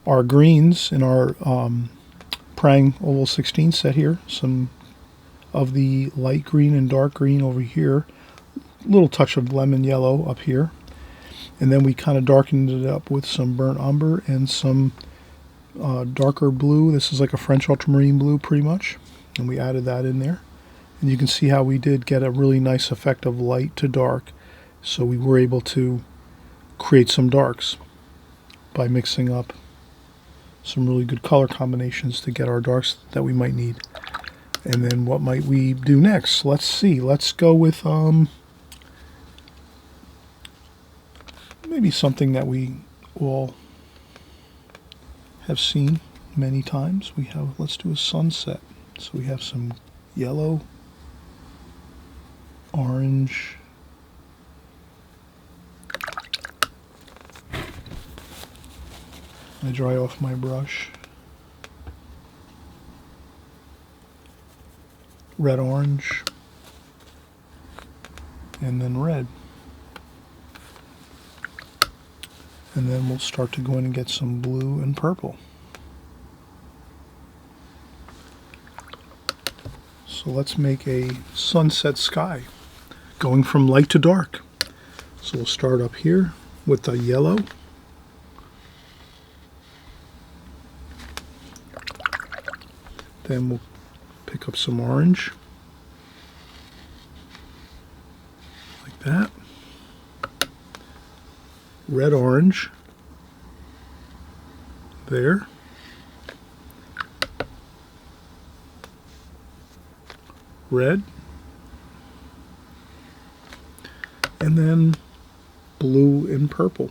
our greens in our Prang Oval 16 set here. Some of the light green and dark green over here. A little touch of lemon yellow up here. And then we kind of darkened it up with some burnt umber and some darker blue. This is like a French ultramarine blue pretty much. And we added that in there. And you can see how we did get a really nice effect of light to dark. So we were able to create some darks by mixing up some really good color combinations to get our darks that we might need. And then what might we do next? Let's see. Let's go with maybe something that we all have seen many times. Let's do a sunset. So we have some yellow, orange, I dry off my brush. red, orange, and then red. And then we'll start to go in and get some blue and purple. So let's make a sunset sky, going from light to dark. So we'll start up here with the yellow. Then we'll pick up some orange, like that. Red, orange, there. Red, and then blue and purple.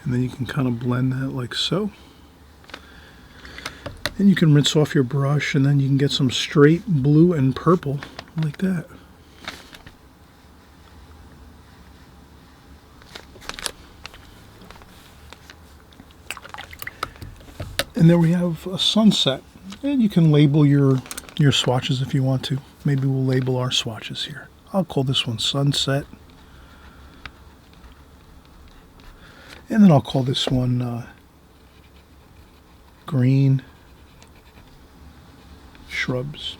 And then you can kind of blend that like so. Then you can rinse off your brush, and then you can get some straight blue and purple like that. And there we have a sunset. And you can label your swatches if you want to. Maybe we'll label our swatches here. I'll call this one sunset. And then I'll call this one green shrubs.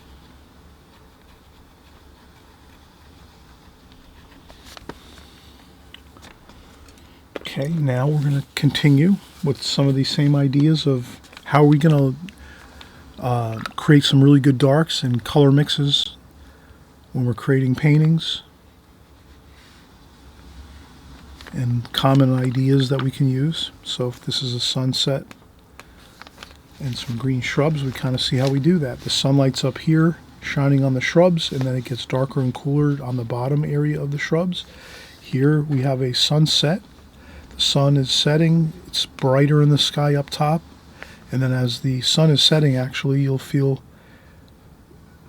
Okay, now we're going to continue with some of these same ideas of how are we going to create some really good darks and color mixes when we're creating paintings, and common ideas that we can use. So if this is a sunset and some green shrubs, we kind of see how we do that. The sunlight's up here shining on the shrubs, and then it gets darker and cooler on the bottom area of the shrubs. Here we have a sunset. The sun is setting, it's brighter in the sky up top, and then as the sun is setting, actually you'll feel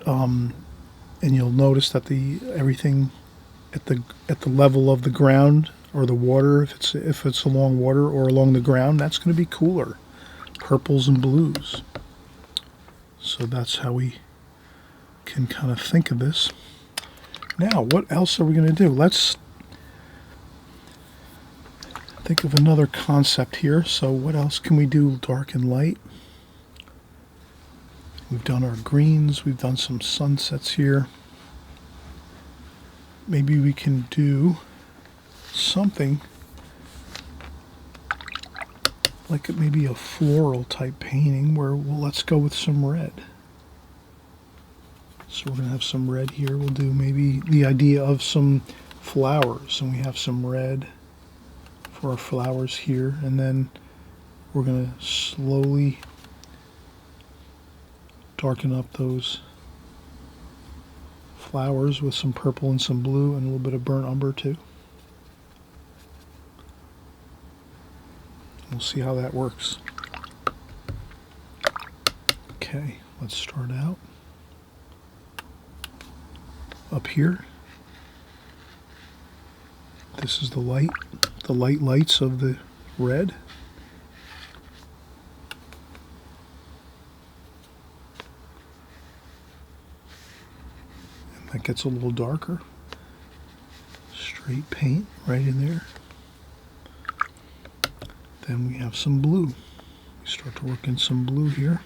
and you'll notice that everything at the level of the ground or the water, if it's along water or along the ground, that's going to be cooler, purples and blues. So that's how we can kind of think of this. Now, what else are we going to do? Let's think of another concept here. So what else can we do dark and light? We've done our greens, we've done some sunsets here. Maybe we can do something like maybe a floral type painting where let's go with some red. So we're going to have some red here. We'll do maybe the idea of some flowers, and we have some red for our flowers here, and then we're going to slowly darken up those flowers with some purple and some blue and a little bit of burnt umber too. We'll see how that works. Okay, let's start out up here. This is the lights of the red. And that gets a little darker. Straight paint right in there. Then we have some blue. We start to work in some blue here,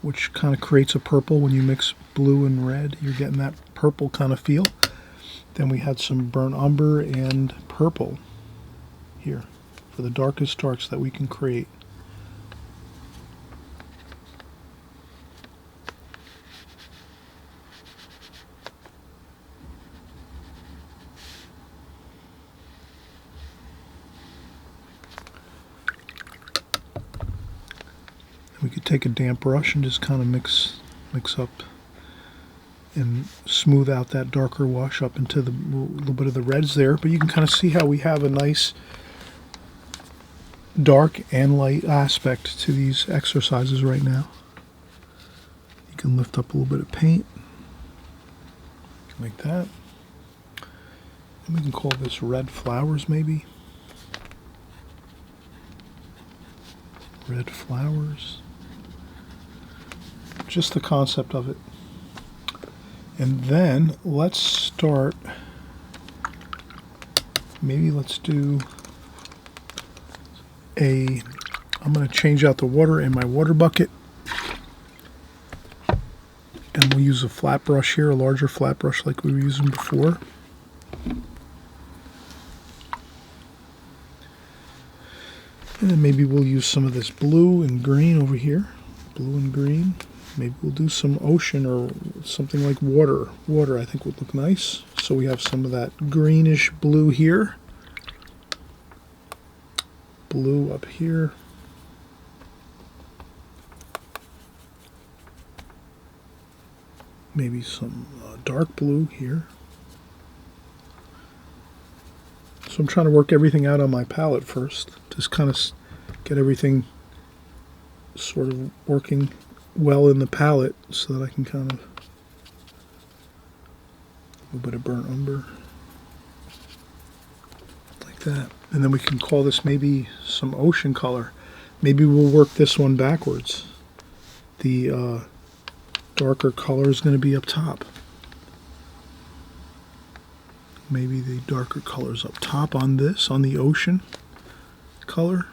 which kind of creates a purple. When you mix blue and red, you're getting that purple kind of feel. Then we had some burnt umber and purple here for the darkest darks that we can create. We could take a damp brush and just kind of mix up and smooth out that darker wash up into the little bit of the reds there. But you can kind of see how we have a nice dark and light aspect to these exercises right now. You can lift up a little bit of paint like that. We can call this red flowers, maybe. Red flowers. Just the concept of it. And then let's start, maybe let's do I'm going to change out the water in my water bucket. And we'll use a flat brush here, a larger flat brush like we were using before. And then maybe we'll use some of this blue and green over here. Blue and green. Maybe we'll do some ocean or something like water. Water I think would look nice. So we have some of that greenish blue here. Blue up here. Maybe some dark blue here. So I'm trying to work everything out on my palette first. Just kind of get everything sort of working well in the palette so that I can kind of, a little bit of burnt umber, like that. And then we can call this maybe some ocean color. Maybe we'll work this one backwards. The darker color is going to be up top. Maybe the darker color is up top on this, on the ocean color,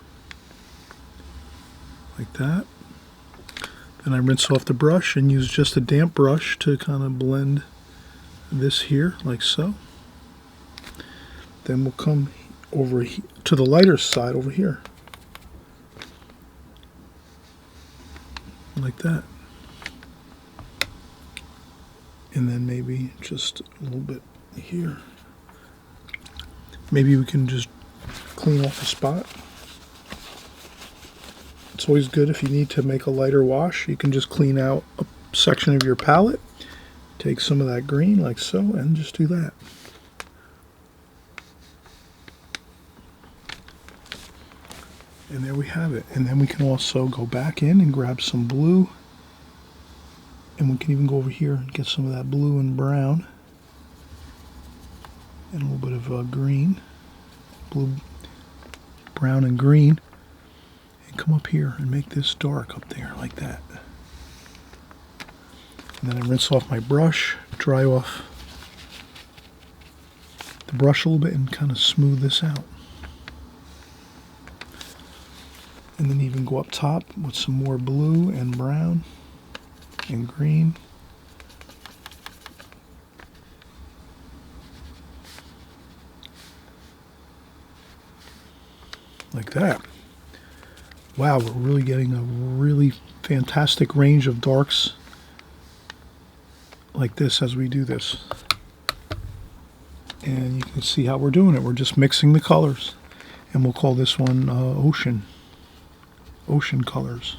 like that. Then I rinse off the brush and use just a damp brush to kind of blend this here, like so. Then we'll come over to the lighter side over here, like that. And then maybe just a little bit here. Maybe we can just clean off a spot. It's always good if you need to make a lighter wash. You can just clean out a section of your palette, take some of that green like so, and just do that. And there we have it. And then we can also go back in and grab some blue. And we can even go over here and get some of that blue and brown. And a little bit of green. Blue, brown, and green. And come up here and make this dark up there like that. And then I rinse off my brush, dry off the brush a little bit, and kind of smooth this out. And then even go up top with some more blue and brown and green. Like that. Wow, we're really getting a really fantastic range of darks like this as we do this. And you can see how we're doing it. We're just mixing the colors. And we'll call this one ocean colors.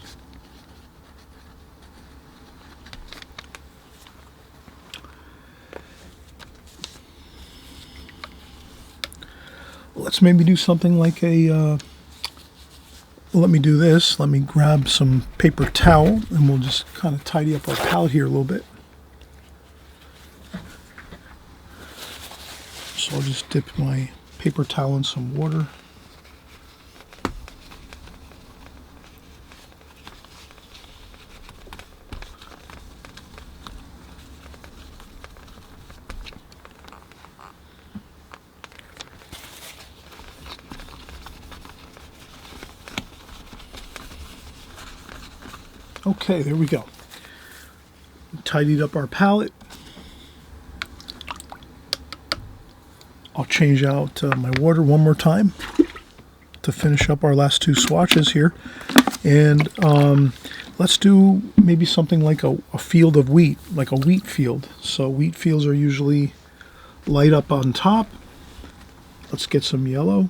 Let's maybe do something like a, well, let me do this. Let me grab some paper towel and we'll just kind of tidy up our palette here a little bit. So I'll just dip my paper towel in some water. Okay, there we go. Tidied up our palette. I'll change out my water one more time to finish up our last two swatches here. And let's do maybe something like a field of wheat, like a wheat field. So wheat fields are usually light up on top. Let's get some yellow.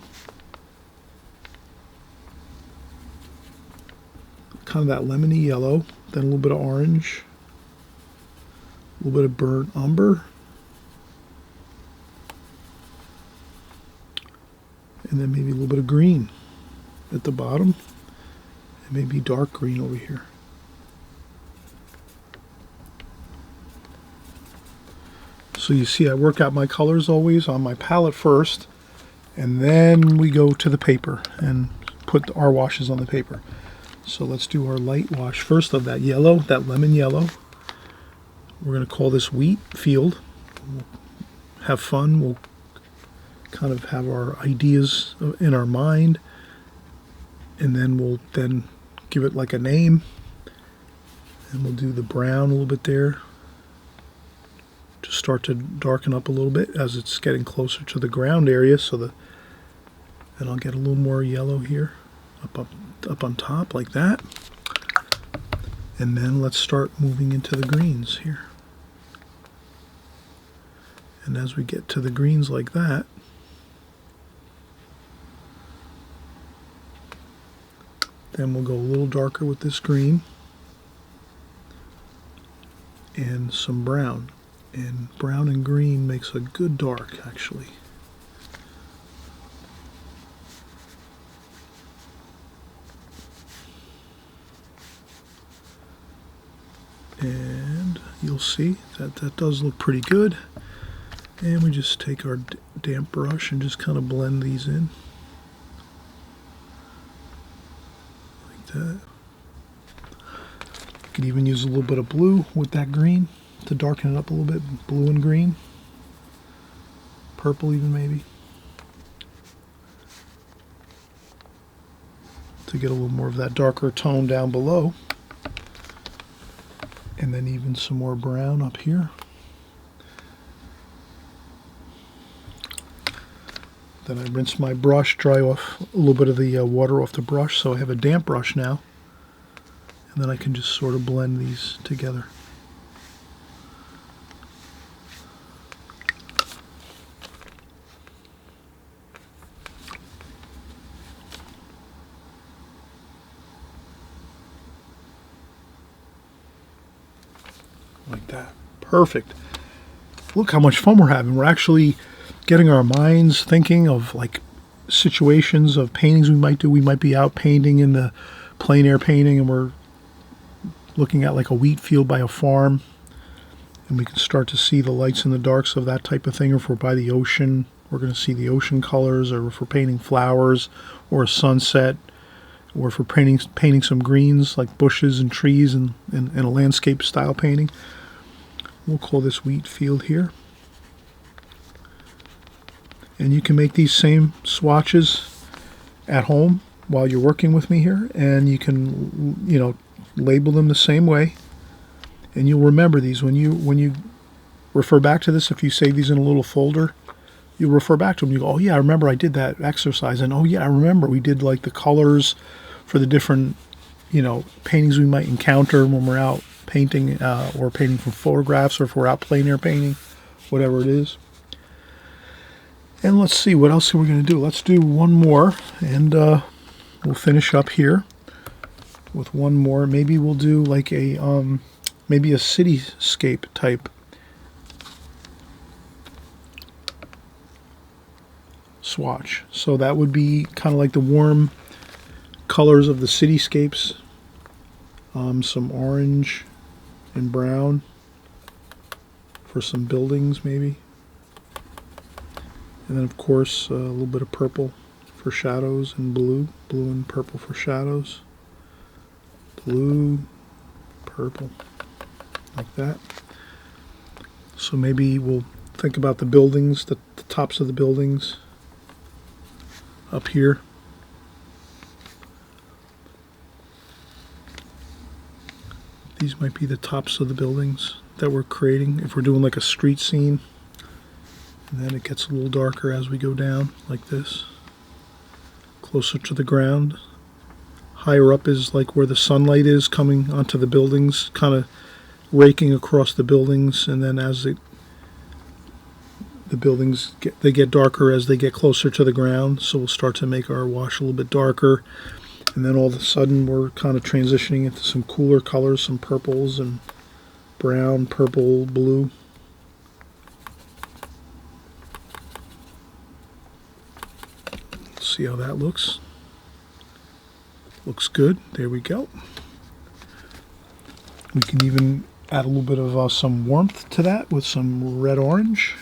Kind of that lemony yellow, then a little bit of orange, a little bit of burnt umber, and then maybe a little bit of green at the bottom, and maybe dark green over here. So you see I work out my colors always on my palette first, and then we go to the paper and put our washes on the paper. So let's do our light wash first of that yellow, that lemon yellow. We're going to call this wheat field. We'll have fun. We'll kind of have our ideas in our mind, and then we'll give it like a name. And we'll do the brown a little bit there to start to darken up a little bit as it's getting closer to the ground area. And I'll get a little more yellow here up on top like that. And then let's start moving into the greens here. And as we get to the greens like that, then we'll go a little darker with this green and some brown. And brown and green makes a good dark, actually. And you'll see that does look pretty good. And we just take our damp brush and just kind of blend these in. Like that. You could even use a little bit of blue with that green to darken it up a little bit. Blue and green. Purple even maybe. To get a little more of that darker tone down below. And then even some more brown up here. Then I rinse my brush, dry off a little bit of the water off the brush, so I have a damp brush now. And then I can just sort of blend these together. Like that. Perfect. Look how much fun we're having. We're actually getting our minds thinking of like situations of paintings we might do. We might be out painting in the plein air painting, and we're looking at like a wheat field by a farm, and we can start to see the lights and the darks of that type of thing. Or if we're by the ocean, we're going to see the ocean colors. Or if we're painting flowers or a sunset, or if we're painting some greens like bushes and trees and a landscape style painting. We'll call this wheat field here. And you can make these same swatches at home while you're working with me here, and you can, you know, label them the same way, and you'll remember these when you refer back to this. If you save these in a little folder, you'll refer back to them. You go, oh yeah, I remember I did that exercise, and oh yeah, I remember we did like the colors for the different, you know, paintings we might encounter when we're out painting, or painting from photographs, or if we're out plein air painting, whatever it is. And let's see, what else are we going to do? Let's do one more, and we'll finish up here with one more. Maybe we'll do like a maybe a cityscape type swatch. So that would be kind of like the warm colors of the cityscapes. Some orange and brown for some buildings maybe. And then of course a little bit of purple for shadows, and blue and purple for shadows. Blue, purple, like that. So maybe we'll think about the buildings, the tops of the buildings up here. These might be the tops of the buildings that we're creating if we're doing like a street scene. And then it gets a little darker as we go down like this, closer to the ground. Higher up is like where the sunlight is coming onto the buildings, kind of raking across the buildings, and then as the buildings get darker as they get closer to the ground. So we'll start to make our wash a little bit darker, and then all of a sudden we're kind of transitioning into some cooler colors, some purples and brown, purple, blue. See how that looks. Looks good. There we go. We can even Add a little bit of some warmth to that with some red orange.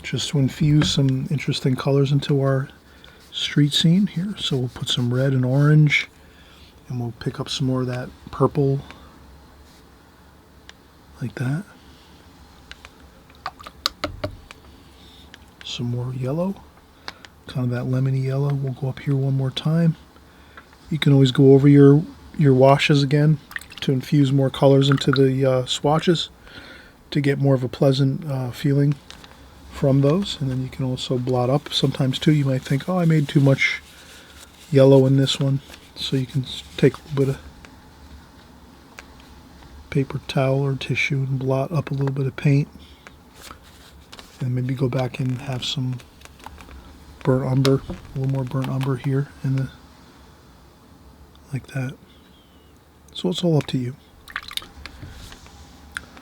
Just to infuse some interesting colors into our street scene here. So we'll put some red and orange, and we'll pick up some more of that purple, like that. Some more yellow, kind of that lemony yellow. We'll go up here one more time. You can always go over your washes again to infuse more colors into the swatches to get more of a pleasant feeling from those. And then you can also blot up. Sometimes too you might think, oh, I made too much yellow in this one, so you can take a little bit of paper towel or tissue and blot up a little bit of paint, and maybe go back and have some burnt umber, a little more burnt umber here in the, like that. So it's all up to you.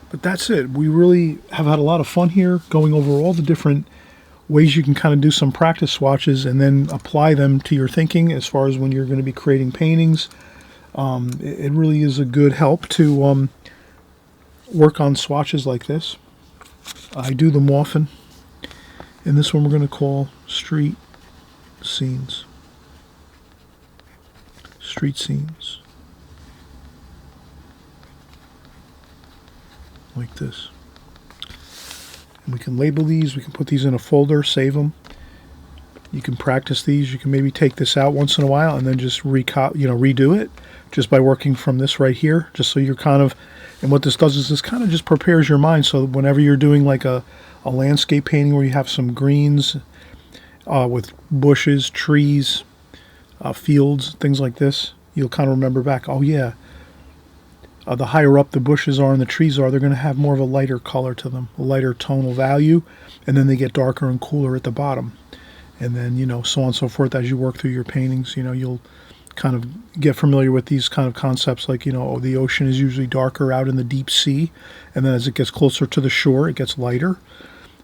But that's it. We really have had a lot of fun here going over all the different ways you can kind of do some practice swatches and then apply them to your thinking as far as when you're going to be creating paintings. It really is a good help to work on swatches like this. I do them often. And this one we're going to call street scenes. Street scenes. Like this. And we can label these. We can put these in a folder, save them. You can practice these. You can maybe take this out once in a while and then just redo it just by working from this right here, just so you're kind of, and what this does is this kind of just prepares your mind so whenever you're doing like a landscape painting where you have some greens with bushes, trees, fields, things like this, you'll kind of remember back, oh yeah, the higher up the bushes are and the trees are, they're going to have more of a lighter color to them, a lighter tonal value, and then they get darker and cooler at the bottom. And then, so on and so forth as you work through your paintings, you'll kind of get familiar with these kind of concepts like, the ocean is usually darker out in the deep sea, and then as it gets closer to the shore, it gets lighter.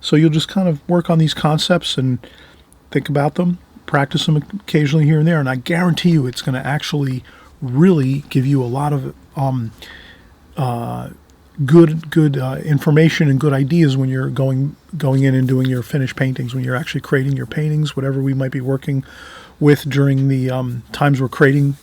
So you'll just kind of work on these concepts and think about them, practice them occasionally here and there, and I guarantee you it's going to actually really give you a lot of good information and good ideas when you're going in and doing your finished paintings, when you're actually creating your paintings, whatever we might be working with during the times we're creating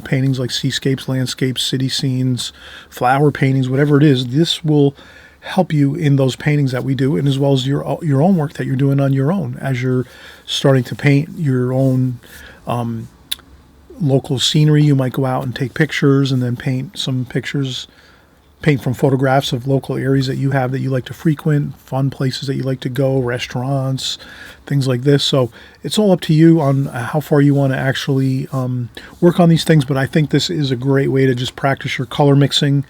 paintings like seascapes, landscapes, city scenes, flower paintings, whatever it is. This will help you in those paintings that we do, and as well as your own work that you're doing on your own as you're starting to paint your own local scenery. You might go out and take pictures and then paint from photographs of local areas that you have that you like to frequent, fun places that you like to go, restaurants, things like this. So it's all up to you on how far you want to actually work on these things, but I think this is a great way to just practice your color mixing,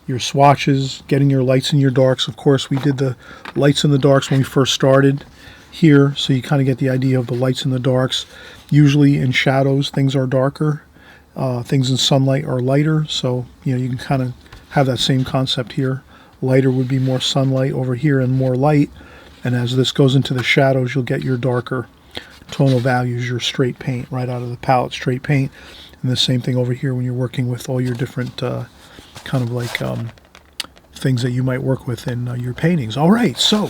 your swatches, getting your lights and your darks. Of course, we did the lights and the darks when we first started here, so you kind of get the idea of the lights and the darks. Usually in shadows, things are darker. Things in sunlight are lighter, so you can kind of have that same concept here. Lighter would be more sunlight over here and more light, and as this goes into the shadows, you'll get your darker tonal values, your straight paint right out of the palette, straight paint. And the same thing over here when you're working with all your different kind of like things that you might work with in your paintings. All right, so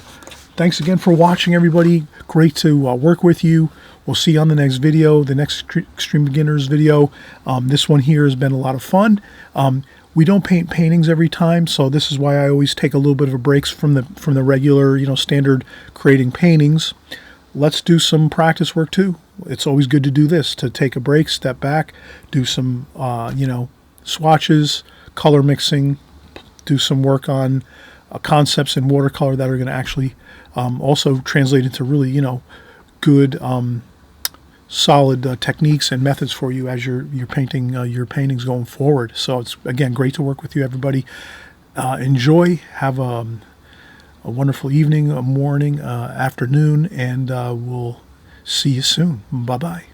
thanks again for watching, everybody. Great to work with you. We'll see you on the next video, the next Extreme Beginners video. This one here has been a lot of fun. We don't paint paintings every time, so this is why I always take a little bit of a break from the regular, standard creating paintings. Let's do some practice work too. It's always good to do this, to take a break, step back, do some, swatches, color mixing, do some work on concepts in watercolor that are going to actually also translate into really, good, solid techniques and methods for you as you're painting your paintings going forward. So it's, again, great to work with you, everybody. Enjoy. Have a wonderful evening, a morning, afternoon, and we'll see you soon. Bye-bye.